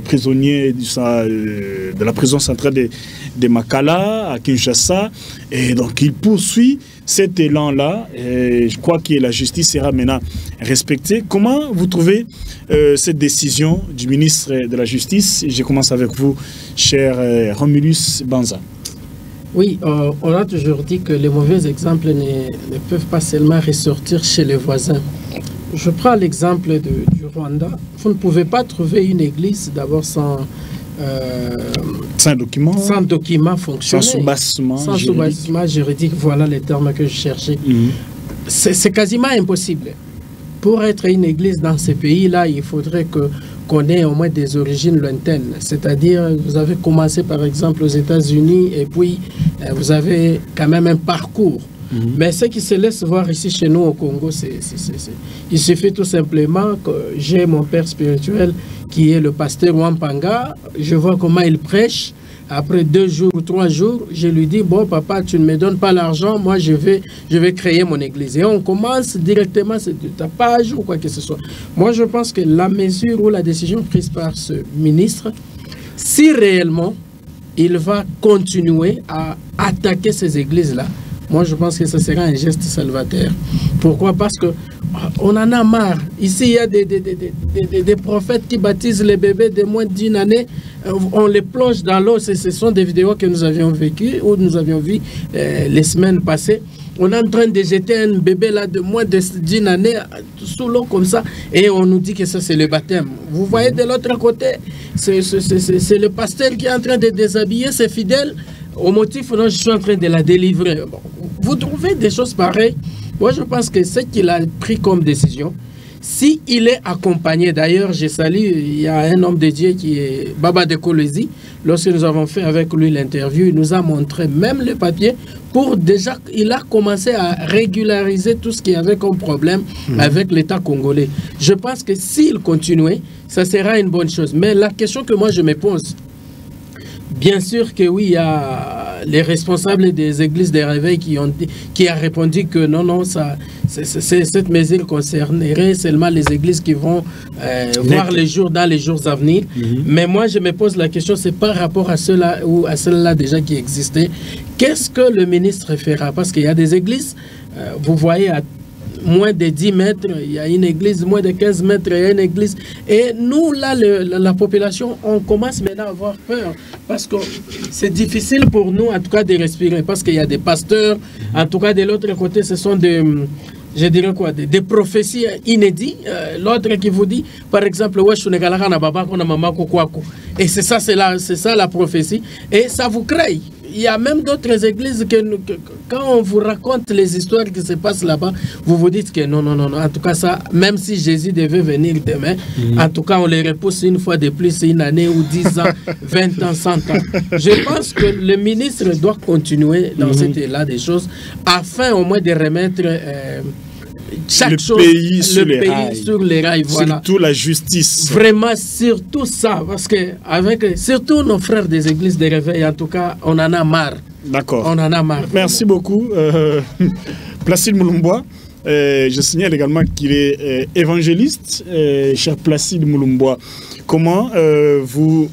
prisonniers de la prison centrale de Makala à Kinshasa, et donc il poursuit cet élan-là, et je crois que la justice sera maintenant respectée. Comment vous trouvez cette décision du ministre de la Justice? Je commence avec vous, cher Romulus Banza. Oui, on a toujours dit que les mauvais exemples ne peuvent pas seulement ressortir chez les voisins. Je prends l'exemple du Rwanda. Vous ne pouvez pas trouver une église d'abord sans document fonctionnel. Sans soubassement juridique. Voilà les termes que je cherchais. C'est quasiment impossible. Pour être une église dans ces pays-là, il faudrait qu'on ait au moins des origines lointaines. C'est-à-dire, vous avez commencé par exemple aux États-Unis et puis vous avez quand même un parcours. Mais ce qui se laisse voir ici chez nous au Congo, il suffit tout simplement que j'ai mon père spirituel qui est le pasteur Wampanga. Je vois comment il prêche. Après 2 jours ou 3 jours, je lui dis, bon papa, tu ne me donnes pas l'argent, moi je vais créer mon église. Et on commence directement, c'est de ta page ou quoi que ce soit. Moi je pense que la mesure ou la décision prise par ce ministre, si réellement il va continuer à attaquer ces églises-là, moi, je pense que ce sera un geste salvateur. Pourquoi? Parce qu'on en a marre. Ici, il y a des prophètes qui baptisent les bébés de moins d'1 année. On les plonge dans l'eau. Ce sont des vidéos que nous avions vécues ou nous avions vues les semaines passées. On est en train de jeter un bébé là de moins d'1 année sous l'eau comme ça. Et on nous dit que ça, c'est le baptême. Vous voyez de l'autre côté, c'est le pasteur qui est en train de déshabiller ses fidèles. Au motif, non, je suis en train de la délivrer. Bon, vous trouvez des choses pareilles? Moi, je pense que ce qu'il a pris comme décision, si il est accompagné, d'ailleurs, je salue, il y a un homme de Dieu qui est Baba de Kolosi. Lorsque nous avons fait avec lui l'interview, il nous a montré même le papier pour déjà, il a commencé à régulariser tout ce qu'il y avait comme problème avec l'État congolais. Je pense que s'il continuait, ça sera une bonne chose. Mais la question que moi je me pose, bien sûr que oui, il y a les responsables des églises des réveils qui ont répondu que non, cette mesure concernerait seulement les églises qui vont voir les jours dans les jours à venir. Mais moi, je me pose la question, c'est par rapport à ceux-là ou à celles-là déjà qui existaient. Qu'est-ce que le ministre fera? Parce qu'il y a des églises, vous voyez, à moins de 10 mètres, il y a une église, moins de 15 mètres, il y a une église. Et nous, là, la population, on commence maintenant à avoir peur. Parce que c'est difficile pour nous, en tout cas, de respirer. Parce qu'il y a des pasteurs, en tout cas, de l'autre côté, ce sont des... Je dirais quoi, des prophéties inédites. L'autre qui vous dit, par exemple, et c'est ça la prophétie. Et ça vous crée. il y a même d'autres églises quand on vous raconte les histoires qui se passent là-bas, vous vous dites que non, en tout cas ça, même si Jésus devait venir demain, en tout cas on les repousse une fois de plus, une année ou 10 ans, 20 ans, 100 ans. Je pense que le ministre doit continuer dans cet élan des choses afin au moins de remettre chaque pays sur les rails. Voilà. Surtout la justice. Vraiment, surtout ça, parce que surtout nos frères des églises de réveil, en tout cas, on en a marre. D'accord. On en a marre. Merci beaucoup, Placide Moulumbois. Je signale également qu'il est évangéliste, cher Placide Moulumbois. Comment vous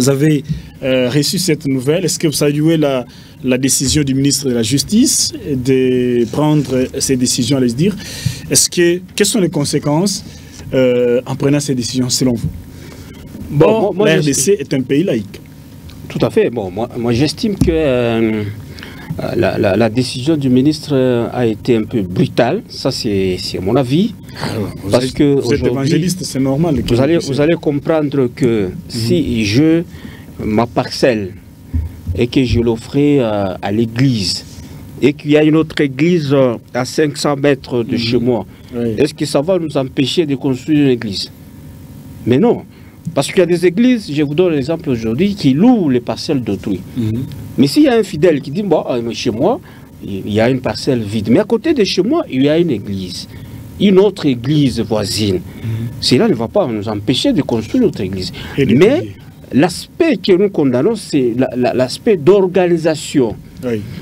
avez reçu cette nouvelle? Est-ce que vous saluez la décision du ministre de la Justice de prendre ces décisions, allez-y dire? Quelles sont les conséquences en prenant ces décisions selon vous? Bon, la RDC est un pays laïque. Tout à fait. Bon, moi j'estime que la décision du ministre a été un peu brutale. Ça, c'est mon avis. Parce que vous êtes évangéliste, c'est normal. Vous allez comprendre que si ma parcelle, et que je l'offrais à l'église, et qu'il y a une autre église à 500 mètres de chez moi, est-ce que ça va nous empêcher de construire une église? Mais non. Parce qu'il y a des églises, je vous donne l'exemple aujourd'hui, qui louent les parcelles d'autrui. Mais s'il y a un fidèle qui dit, bon, chez moi, il y a une parcelle vide, mais à côté de chez moi, il y a une église, une autre église voisine. Cela ne va pas nous empêcher de construire notre église. Mais l'aspect que nous condamnons, c'est l'aspect d'organisation.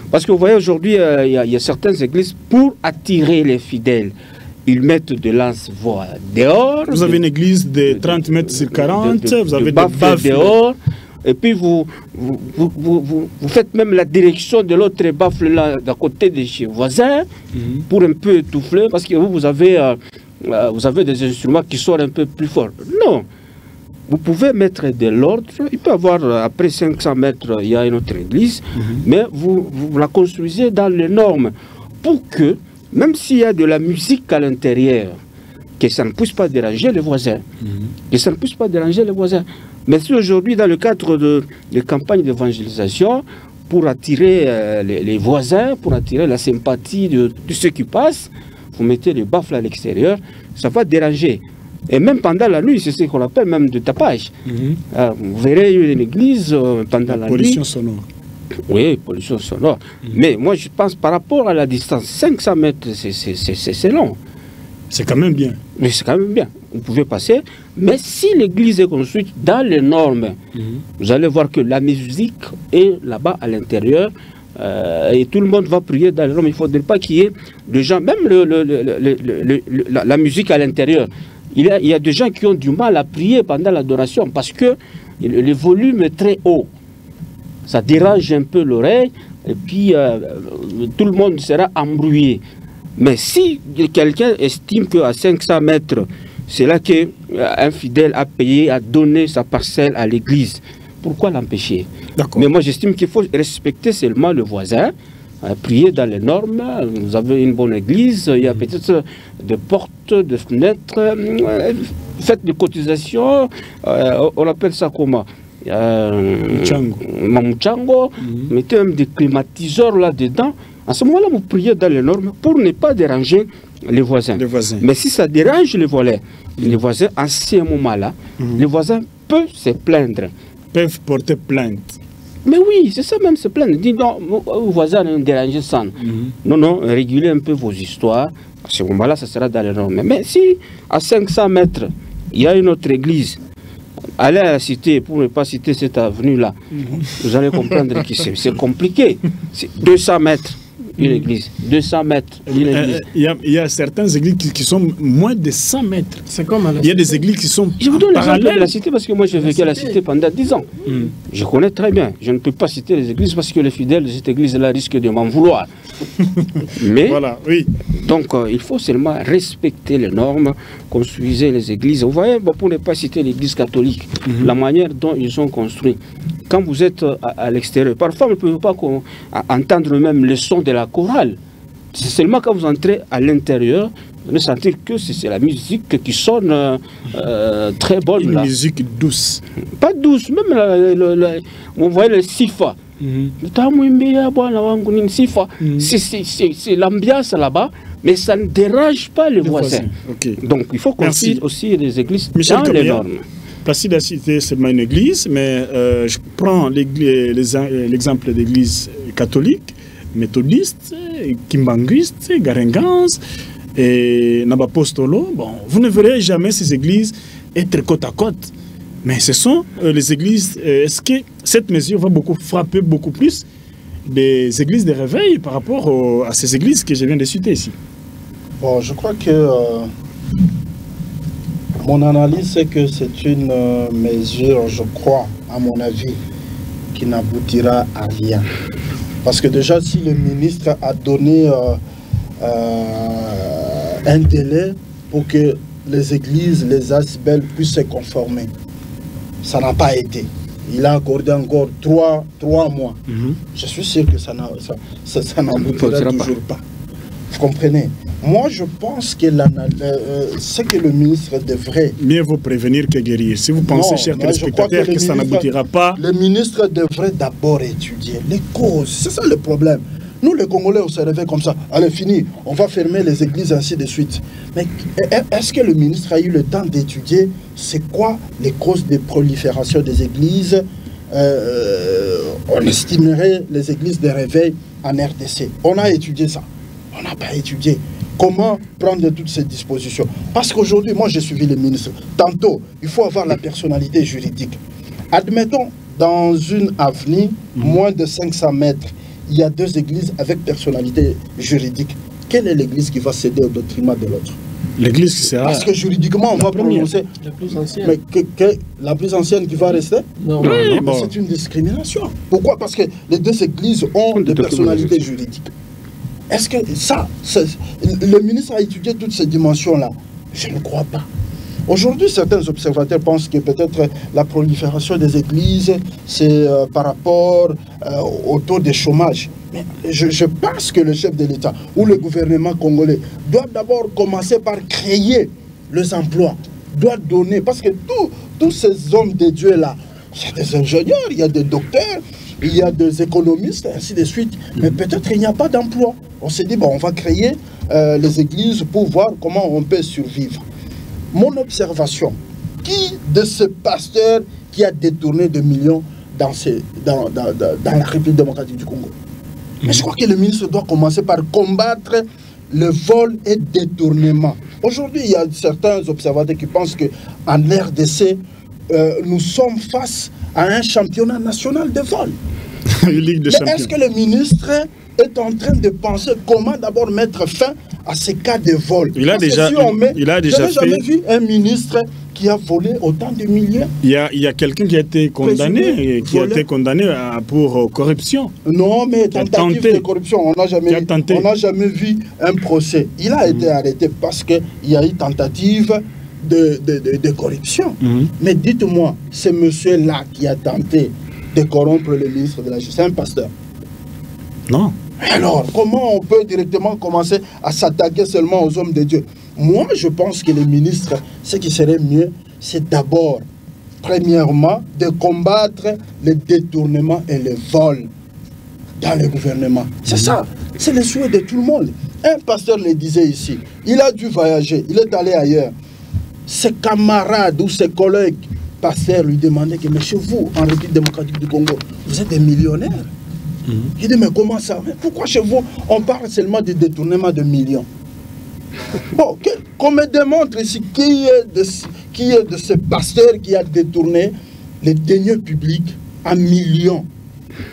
Parce que vous voyez, aujourd'hui, il y a certaines églises, pour attirer les fidèles, ils mettent de lance-voix dehors. Vous avez une église de 30 mètres sur 40, vous avez des baffles dehors. Et puis vous faites même la direction de l'autre baffle là, d'à côté de chez voisins, pour un peu étouffer, parce que vous avez des instruments qui sont un peu plus forts. Non. Vous pouvez mettre de l'ordre. Il peut y avoir, après 500 mètres, il y a une autre église, mais vous la construisez dans les normes pour que, même s'il y a de la musique à l'intérieur, que ça ne puisse pas déranger les voisins. Que ça ne puisse pas déranger les voisins. Mais si aujourd'hui, dans le cadre de campagnes d'évangélisation, pour attirer les voisins, pour attirer la sympathie de ceux qui passent, vous mettez les baffles à l'extérieur, ça va déranger. Et même pendant la nuit, c'est ce qu'on appelle même de tapage. Vous verrez une église pendant la nuit. Pollution sonore. Oui, pollution sonore. Mais moi, je pense par rapport à la distance, 500 mètres, c'est long. C'est quand même bien. Mais c'est quand même bien. Vous pouvez passer. Mais si l'église est construite dans les normes, vous allez voir que la musique est là-bas à l'intérieur. Et tout le monde va prier dans les normes. Il ne faudrait pas qu'il y ait des gens, même la musique à l'intérieur. Il y a des gens qui ont du mal à prier pendant l'adoration parce que le volume est très haut. Ça dérange un peu l'oreille et puis tout le monde sera embrouillé. Mais si quelqu'un estime qu'à 500 mètres, c'est là qu'un fidèle a payé, a donné sa parcelle à l'église, pourquoi l'empêcher? Mais moi j'estime qu'il faut respecter seulement le voisin, prier dans les normes. Vous avez une bonne église, il y a peut-être des portes, des fenêtres, faites des cotisations, on appelle ça comment? Mamuchango, mettez même des climatiseurs là-dedans. À ce moment-là, vous priez dans les normes pour ne pas déranger les voisins. Mais si ça dérange les voisins, à ce moment-là, les voisins peuvent se plaindre. Peuvent porter plainte. Mais oui, c'est ça même, se plaindre. Dis non, vos voisins ne dérangez ça. Non, régulez un peu vos histoires. À ce moment-là, ça sera dans les normes. Mais si à 500 mètres, il y a une autre église, allez à la cité, pour ne pas citer cette avenue-là, vous allez comprendre que c'est compliqué. C'est 200 mètres. Une église, 200 mètres, une église. Il y a certaines églises qui sont moins de 100 mètres. C'est comme il y a des églises qui sont Je vous donne l'exemple de la cité parce que moi j'ai vécu à la cité pendant 10 ans. Je connais très bien. Je ne peux pas citer les églises parce que les fidèles de cette église-là risquent de m'en vouloir. Mais, voilà, oui. Donc il faut seulement respecter les normes, construisez les églises. Vous voyez, pour ne pas citer l'église catholique, la manière dont ils sont construits. Quand vous êtes à l'extérieur, parfois on ne peut pas entendre même le son de la chorale. C'est seulement quand vous entrez à l'intérieur, vous allez sentir que c'est la musique qui sonne très bonne. Une musique douce. Pas douce, même vous voyez le sifa. C'est l'ambiance là-bas, mais ça ne dérange pas les voisins. Donc il faut qu'on cite aussi les églises dans les normes. Placide a cité seulement une église, mais je prends l'exemple d'église catholique, méthodiste, kimbanguiste, garengans et nabapostolo. Bon, vous ne verrez jamais ces églises être côte à côte. Mais ce sont les églises. Est-ce que cette mesure va frapper beaucoup plus des églises de réveil par rapport à ces églises que je viens de citer ici? Bon, je crois que mon analyse, c'est que c'est une mesure, je crois, à mon avis, qui n'aboutira à rien. Parce que déjà, si le ministre a donné un délai pour que les églises, les ASBEL puissent se conformer, ça n'a pas été. Il a accordé encore 3 mois. Je suis sûr que ça n'aboutira toujours pas. Vous comprenez? Moi, je pense que ce que le ministre devrait... Mieux vaut prévenir que guérir. Si vous pensez, chers téléspectateurs, que ça n'aboutira pas... Le ministre devrait d'abord étudier les causes. C'est ça le problème. Nous, les Congolais, on se réveille comme ça. Allez, fini, on va fermer les églises, ainsi de suite. Mais est-ce que le ministre a eu le temps d'étudier c'est quoi les causes de prolifération des églises? On estimerait les églises de réveil en RDC. On a étudié ça. On n'a pas étudié comment prendre toutes ces dispositions. Parce qu'aujourd'hui, moi, j'ai suivi le ministre. Tantôt, il faut avoir la personnalité juridique. Admettons, dans une avenue, moins de 500 mètres, il y a 2 églises avec personnalité juridique. Quelle est l'église qui va céder au détriment de l'autre? L'église qui sera... Parce que juridiquement, on va prononcer... La plus ancienne. Mais la plus ancienne qui va rester? Non. Oui, bon. C'est une discrimination. Pourquoi? Parce que les 2 églises ont des personnalités juridiques. Est-ce que ça, le ministre a étudié toutes ces dimensions-là? Je ne crois pas. Aujourd'hui, certains observateurs pensent que peut-être la prolifération des églises, c'est par rapport au taux de chômage. Mais je pense que le chef de l'État ou le gouvernement congolais doit d'abord commencer par créer les emplois, doit donner, parce que tous ces hommes de Dieu-là, il y a des ingénieurs, il y a des docteurs, il y a des économistes, ainsi de suite, mais peut-être il n'y a pas d'emploi. On s'est dit, bon, on va créer les églises pour voir comment on peut survivre. Mon observation, qui de ce pasteur qui a détourné des millions dans la République démocratique du Congo? Mais je crois que le ministre doit commencer par combattre le vol et détournement. Aujourd'hui, il y a certains observateurs qui pensent qu'en RDC, nous sommes face à un championnat national de vol. Est-ce que le ministre est en train de penser comment d'abord mettre fin à ces cas de vol? Il a déjà jamais vu un ministre qui a volé autant de millions. Il y a quelqu'un qui a été condamné, pour corruption. Non, mais tentative de corruption, on n'a jamais vu un procès. Il a été arrêté parce qu'il y a eu tentative de corruption. Mais dites-moi, ce monsieur-là qui a tenté de corrompre le ministre de la Justice, c'est un pasteur? Non. Alors, comment on peut directement commencer à s'attaquer seulement aux hommes de Dieu? Moi, je pense que les ministres, ce qui serait mieux, c'est d'abord, premièrement, de combattre le détournement et le vol dans le gouvernement. C'est ça, c'est le souhait de tout le monde. Un pasteur le disait ici, il a dû voyager, il est allé ailleurs. Ses camarades ou ses collègues pasteurs lui demandaient que, mais chez vous, en République démocratique du Congo, vous êtes des millionnaires. Il dit, mais comment ça? Mais pourquoi chez vous, on parle seulement du détournement de millions? Bon, qu'on me démontre ici qui est de ce pasteur qui a détourné les deniers publics en millions.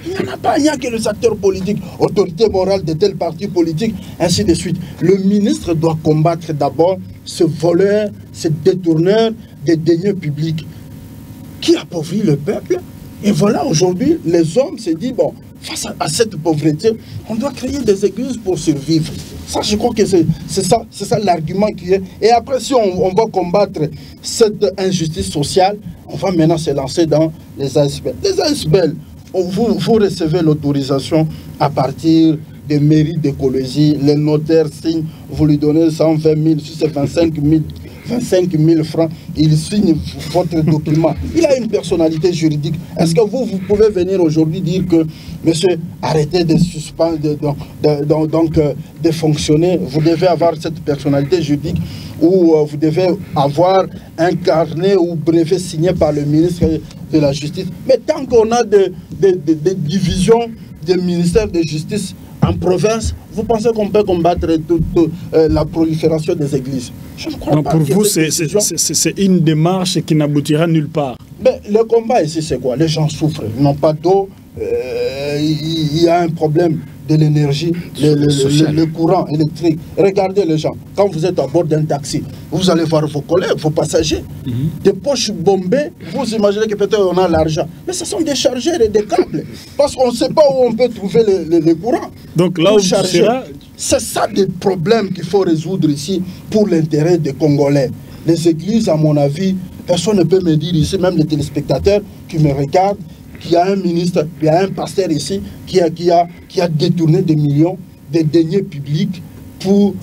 Il n'y en a pas, il n'y a que les acteurs politiques, autorité morale de tel parti politique, ainsi de suite. Le ministre doit combattre d'abord ce voleur, ce détourneur des deniers publics qui appauvrit le peuple. Et voilà, aujourd'hui, les hommes se disent, bon, face à cette pauvreté, on doit créer des églises pour survivre. Ça, je crois que c'est ça l'argument qui est. Et après, si on va combattre cette injustice sociale, on va maintenant se lancer dans les ASBEL. Les ASBEL, vous recevez l'autorisation à partir des mairies d'écologie, les notaires signent, vous lui donnez 120 000, si c'est 25 000 25 000 francs, il signe votre document. Il a une personnalité juridique. Est-ce que vous pouvez venir aujourd'hui dire que, monsieur, arrêtez de suspendre, de fonctionner, vous devez avoir cette personnalité juridique, ou vous devez avoir un carnet ou brevet signé par le ministre de la Justice. Mais tant qu'on a des divisions des ministères de Justice en province, vous pensez qu'on peut combattre toute la prolifération des églises? Je ne crois pas. Pour vous, c'est une démarche qui n'aboutira nulle part. Mais le combat ici, c'est quoi? Les gens souffrent, ils n'ont pas d'eau, il y a un problème de l'énergie, le courant électrique. Regardez les gens, quand vous êtes à bord d'un taxi, vous allez voir vos collègues, vos passagers, des poches bombées, vous imaginez que peut-être on a l'argent. Mais ce sont des chargeurs et des câbles, parce qu'on ne sait pas où on peut trouver les courants. Donc là où charger, c'est ça des problèmes qu'il faut résoudre ici pour l'intérêt des Congolais. Les églises, à mon avis, personne ne peut me dire ici, même les téléspectateurs qui me regardent, qu'il y a un ministre, il y a un pasteur ici qui a détourné des millions de deniers publics pour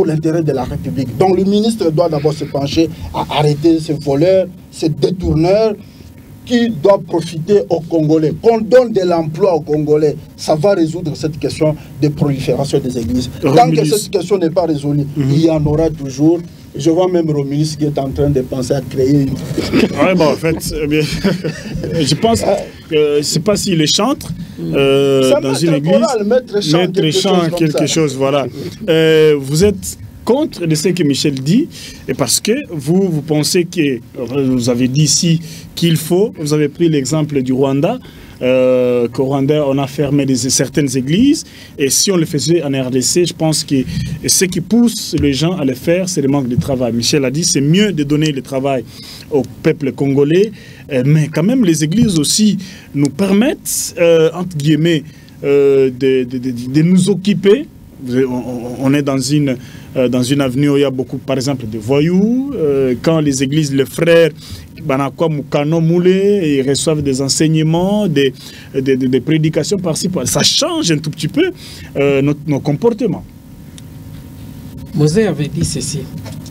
l'intérêt de la République. Donc le ministre doit d'abord se pencher à arrêter ces voleurs, ces détourneurs qui doivent profiter aux Congolais. Qu'on donne de l'emploi aux Congolais, ça va résoudre cette question de prolifération des églises. Tant que cette question n'est pas résolue, il y en aura toujours. Je vois même Romulus qui est en train de penser à créer une... Oui, bon, en fait, je pense que je ne sais pas s'il est chantre dans une église. Maître chant, quelque chose, voilà. Vous êtes contre de ce que Michel dit, et parce que vous pensez que, vous avez dit ici qu'il faut, vous avez pris l'exemple du Rwanda, qu'au Rwanda, on a fermé certaines églises, et si on le faisait en RDC, je pense que ce qui pousse les gens à le faire, c'est le manque de travail. Michel a dit, c'est mieux de donner le travail au peuple congolais, mais quand même, les églises aussi nous permettent, entre guillemets, de nous occuper. On est dans une avenue où il y a beaucoup, par exemple, de voyous. Quand les églises, les frères, ils reçoivent des enseignements, des prédications par-ci, ça change un tout petit peu nos comportements. Mosé avait dit ceci: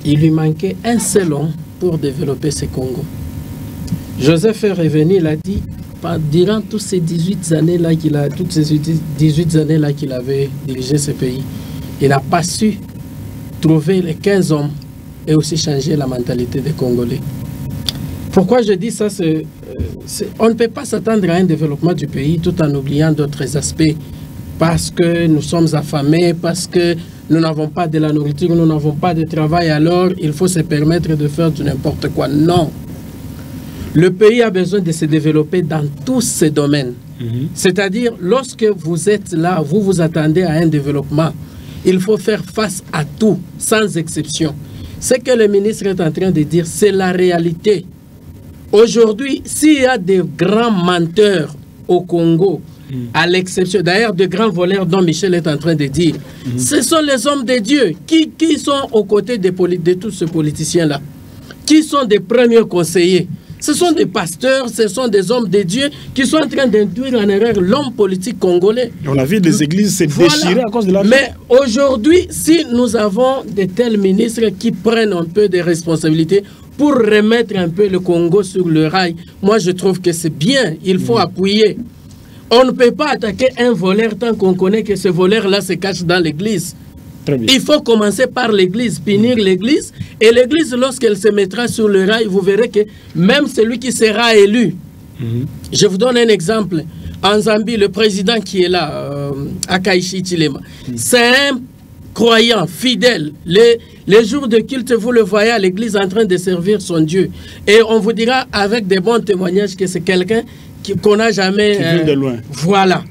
il lui manquait un seul homme pour développer ce Congo. Joseph est revenu, il a dit, durant toutes ces 18 années-là qu'il avait dirigé ce pays, il n'a pas su trouver les 15 hommes et aussi changer la mentalité des Congolais. Pourquoi je dis ça? On ne peut pas s'attendre à un développement du pays tout en oubliant d'autres aspects, parce que nous sommes affamés, parce que nous n'avons pas de la nourriture, nous n'avons pas de travail, alors il faut se permettre de faire du n'importe quoi. Non. Le pays a besoin de se développer dans tous ces domaines. C'est-à-dire, lorsque vous êtes là, vous vous attendez à un développement, il faut faire face à tout, sans exception. Ce que le ministre est en train de dire, c'est la réalité. Aujourd'hui, s'il y a des grands menteurs au Congo, à l'exception, d'ailleurs, de grands voleurs dont Michel est en train de dire, ce sont les hommes de Dieu qui sont aux côtés de tous ces politiciens-là, qui sont des premiers conseillers. Ce sont des pasteurs, ce sont des hommes de Dieu qui sont en train d'induire en erreur l'homme politique congolais. On a vu des églises se déchirer à cause de l'argent. Mais aujourd'hui, si nous avons de tels ministres qui prennent un peu de responsabilités pour remettre un peu le Congo sur le rail, moi je trouve que c'est bien, il faut appuyer. On ne peut pas attaquer un voleur tant qu'on connaît que ce voleur-là se cache dans l'église. Il faut commencer par l'église, punir l'église, et l'église, lorsqu'elle se mettra sur le rail, vous verrez que même celui qui sera élu, je vous donne un exemple, en Zambie, le président qui est là, Akaïchi Chilema, c'est un croyant, fidèle. Les jours de culte, vous le voyez à l'église en train de servir son Dieu, et on vous dira avec des bons témoignages que c'est quelqu'un qu'on n'a jamais... Qui vient de loin. Voilà.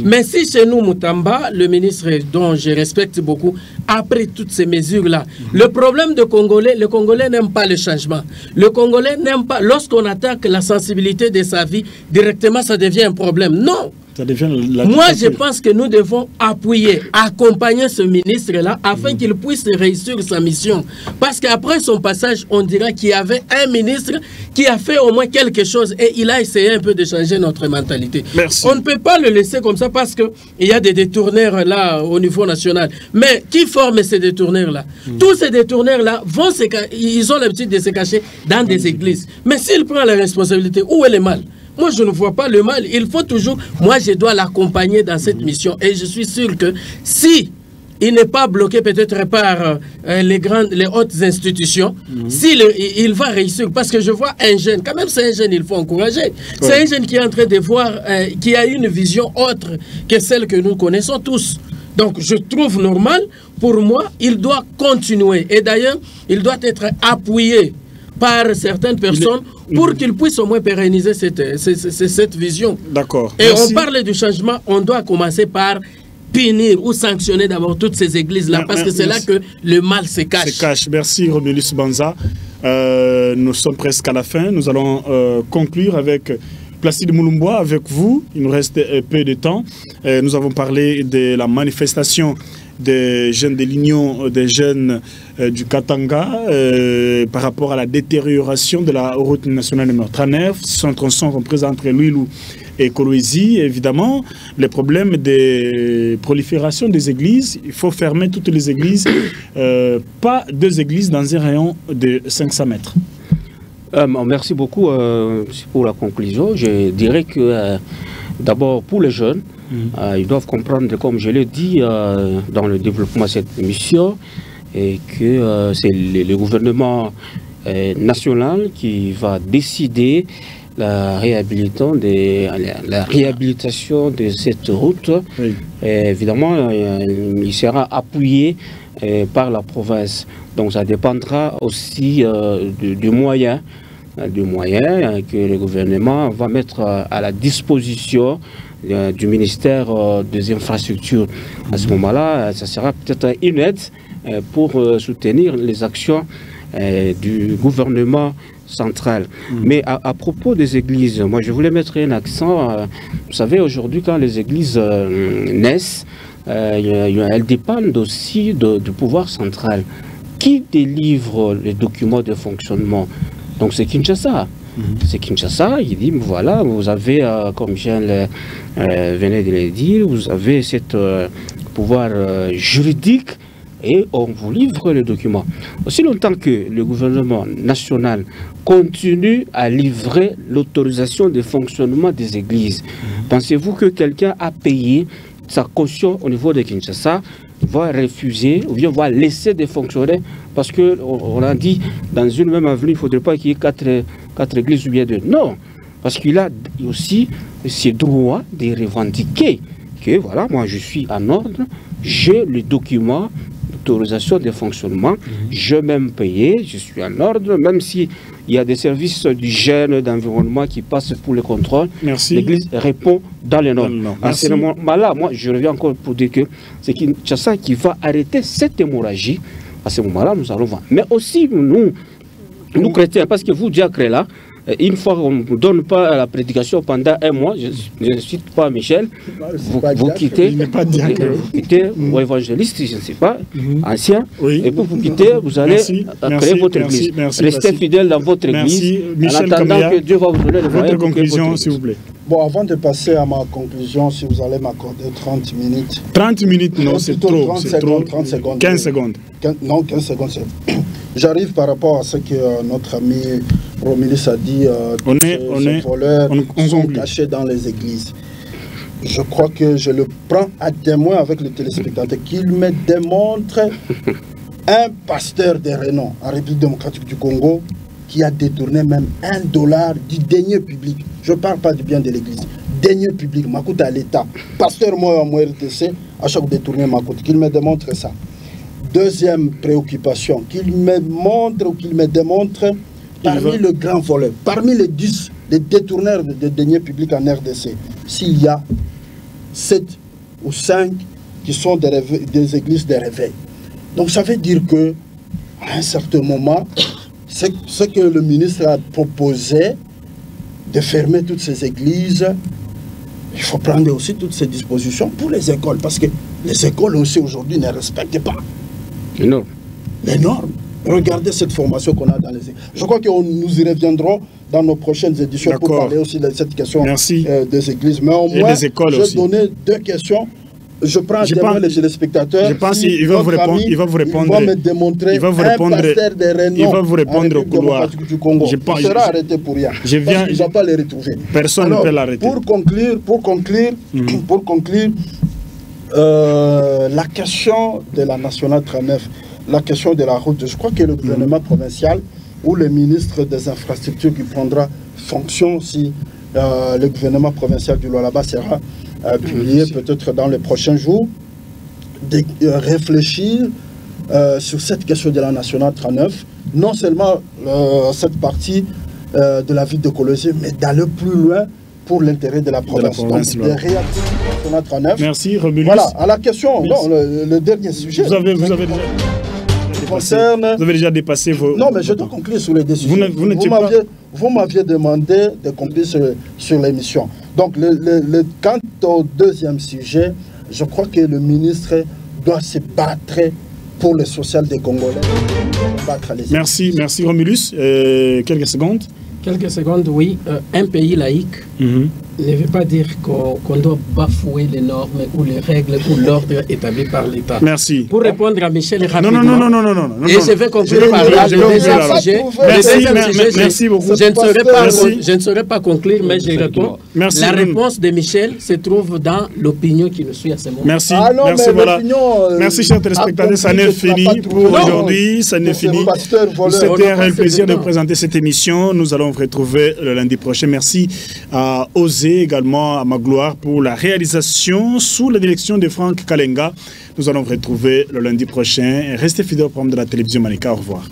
Mais si chez nous, Moutamba, le ministre dont je respecte beaucoup, a pris toutes ces mesures-là, le problème de Congolais, le Congolais n'aime pas le changement. Le Congolais n'aime pas, lorsqu'on attaque la sensibilité de sa vie, directement ça devient un problème. Non, Ça devient moi, je pense que nous devons appuyer, accompagner ce ministre-là afin qu'il puisse réussir sa mission. Parce qu'après son passage, on dira qu'il y avait un ministre qui a fait au moins quelque chose et il a essayé un peu de changer notre mentalité. Merci. On ne peut pas le laisser comme ça parce qu'il y a des détourneurs là au niveau national. Mais qui forme ces détourneurs-là? Tous ces détourneurs-là ils ont l'habitude de se cacher dans des églises. Mais s'il prend la responsabilité, où est le mal? Moi, je ne vois pas le mal. Il faut toujours... Moi, je dois l'accompagner dans cette mission. Et je suis sûr que si il n'est pas bloqué peut-être par les hautes institutions, il va réussir. Parce que je vois un jeune, quand même c'est un jeune, il faut encourager. C'est un jeune qui est en train de voir, qui a une vision autre que celle que nous connaissons tous. Donc, je trouve normal, pour moi, il doit continuer. Et d'ailleurs, il doit être appuyé par certaines personnes pour qu'ils puissent au moins pérenniser cette vision. D'accord. Et on parle du changement, on doit commencer par punir ou sanctionner d'abord toutes ces églises-là, parce que c'est là que le mal se cache. Merci Romulus Banza. Nous sommes presque à la fin. Nous allons conclure avec Placide Moulumboa, avec vous. Il nous reste peu de temps. Nous avons parlé de la manifestation des jeunes de l'Union des jeunes du Katanga par rapport à la détérioration de la route nationale numéro 39. Son tronçon compris entre Louilou et Kolwezi. Évidemment, les problèmes de prolifération des églises. Il faut fermer toutes les églises, pas 2 églises dans un rayon de 500 mètres. Merci beaucoup pour la conclusion. Je dirais que d'abord pour les jeunes, ils doivent comprendre, comme je l'ai dit dans le développement de cette mission, et que c'est le gouvernement national qui va décider la réhabilitation de cette route. Oui. Et évidemment, il sera appuyé par la province. Donc ça dépendra aussi du moyen que le gouvernement va mettre à la disposition du ministère des infrastructures. À ce moment-là, ça sera peut-être une aide pour soutenir les actions du gouvernement central. Mais à propos des églises, moi je voulais mettre un accent. Vous savez, aujourd'hui, quand les églises naissent, elles dépendent aussi du pouvoir central. Qui délivre les documents de fonctionnement? Donc c'est Kinshasa. C'est Kinshasa, il dit, voilà, vous avez, comme Michel venait de le dire, vous avez ce pouvoir juridique et on vous livre le document. Aussi longtemps que le gouvernement national continue à livrer l'autorisation de fonctionnement des églises, pensez-vous que quelqu'un a payé sa caution au niveau de Kinshasa va refuser ou bien va laisser de fonctionner parce qu'on a dit dans une même avenue, il ne faudrait pas qu'il y ait quatre églises ou bien 2. Non, parce qu'il a aussi ses droits de revendiquer que voilà, moi je suis en ordre, j'ai le document d'autorisation de fonctionnement, je même payé, je suis en ordre, même s'il y a des services d'hygiène, d'environnement qui passent pour le contrôle, l'église répond dans les normes. À ce moment-là, moi je reviens encore pour dire que c'est Kinshasa qui va arrêter cette hémorragie. À ce moment-là, nous allons voir. Mais aussi, nous chrétiens, parce que vous, diacres, là, une fois qu'on ne donne pas la prédication pendant 1 mois, je ne cite pas Michel, vous quittez, ou évangéliste, je ne sais pas, ancien, et pour vous quitter, vous allez créer votre église. Restez fidèle dans votre église, en attendant que Dieu va vous donner le moyen. Votre conclusion, s'il vous plaît. Bon, avant de passer à ma conclusion, si vous allez m'accorder 30 minutes. 30 minutes, non, c'est trop. 30 secondes. 15 secondes. Non, 15 secondes, c'est... J'arrive par rapport à ce que notre ami Romulus a dit. Ces voleurs sont cachés dans les églises. Je crois que je le prends à témoin avec le téléspectateur qu'il me démontre un pasteur de renom en République démocratique du Congo qui a détourné même $1 du denier public. Je ne parle pas du bien de l'église. Denier public, m'acoute à l'État. Pasteur, moi, à mon RTC, à chaque détourné, m'acoute. Qu'il me démontre ça. Deuxième préoccupation, qu'il me montre ou qu'il me démontre parmi le grand voleur, parmi les 10, les détourneurs de deniers publics en RDC, s'il y a 7 ou 5 qui sont des églises de réveil. Donc ça veut dire que à un certain moment, ce que le ministre a proposé de fermer toutes ces églises, il faut prendre aussi toutes ces dispositions pour les écoles, parce que les écoles aussi aujourd'hui ne respectent pas les normes. Les normes. Regardez cette formation qu'on a dans les écoles. Je crois que nous y reviendrons dans nos prochaines éditions pour parler aussi de cette question des églises. Mais au moins, j'ai donné 2 questions. Je prends témoin les téléspectateurs. Je pense qu'il va vous répondre. Il va vous répondre. Il va me démontrer. Il va vous répondre. Il va vous répondre au couloir. Il sera arrêté pour rien. Je viens. Il ne va pas les retrouver. Personne ne peut l'arrêter. Pour conclure, la question de la nationale 39, la question de la route, je crois que le gouvernement provincial ou le ministre des infrastructures qui prendra fonction si le gouvernement provincial du Lualaba sera publié peut-être dans les prochains jours, de réfléchir sur cette question de la nationale 39, non seulement cette partie de la ville de Kolwezi, mais d'aller plus loin pour l'intérêt de la province. Donc, de réactiver la nationale 39. Merci, Romulus. Voilà, à la question, non, le dernier sujet. Vous avez déjà dépassé vos... Non, mais je dois conclure sur les décisions. Vous m'aviez demandé de conclure sur l'émission. Donc, quant au deuxième sujet, je crois que le ministre doit se battre pour le social des Congolais. Merci Romulus. Quelques secondes. Quelques secondes, oui. Un pays laïque ne veut pas dire qu'on doit bafouer les normes ou les règles ou l'ordre établi par l'État. Merci. Pour répondre à Michel rapidement. Non. Et je vais conclure par là le deuxième sujet. Merci beaucoup. Je ne saurais pas conclure, mais je réponds. La réponse de Michel se trouve dans l'opinion qui nous suit à ce moment. Merci. Merci, chers téléspectateurs. Ça n'est fini pour aujourd'hui. Ça n'est fini. C'était un réel plaisir de présenter cette émission. Nous allons vous retrouver le lundi prochain. Merci à Osé, également à Magloire pour la réalisation sous la direction de Franck Kalenga. Nous allons vous retrouver le lundi prochain. Restez fidèles au programme de la télévision Manika. Au revoir.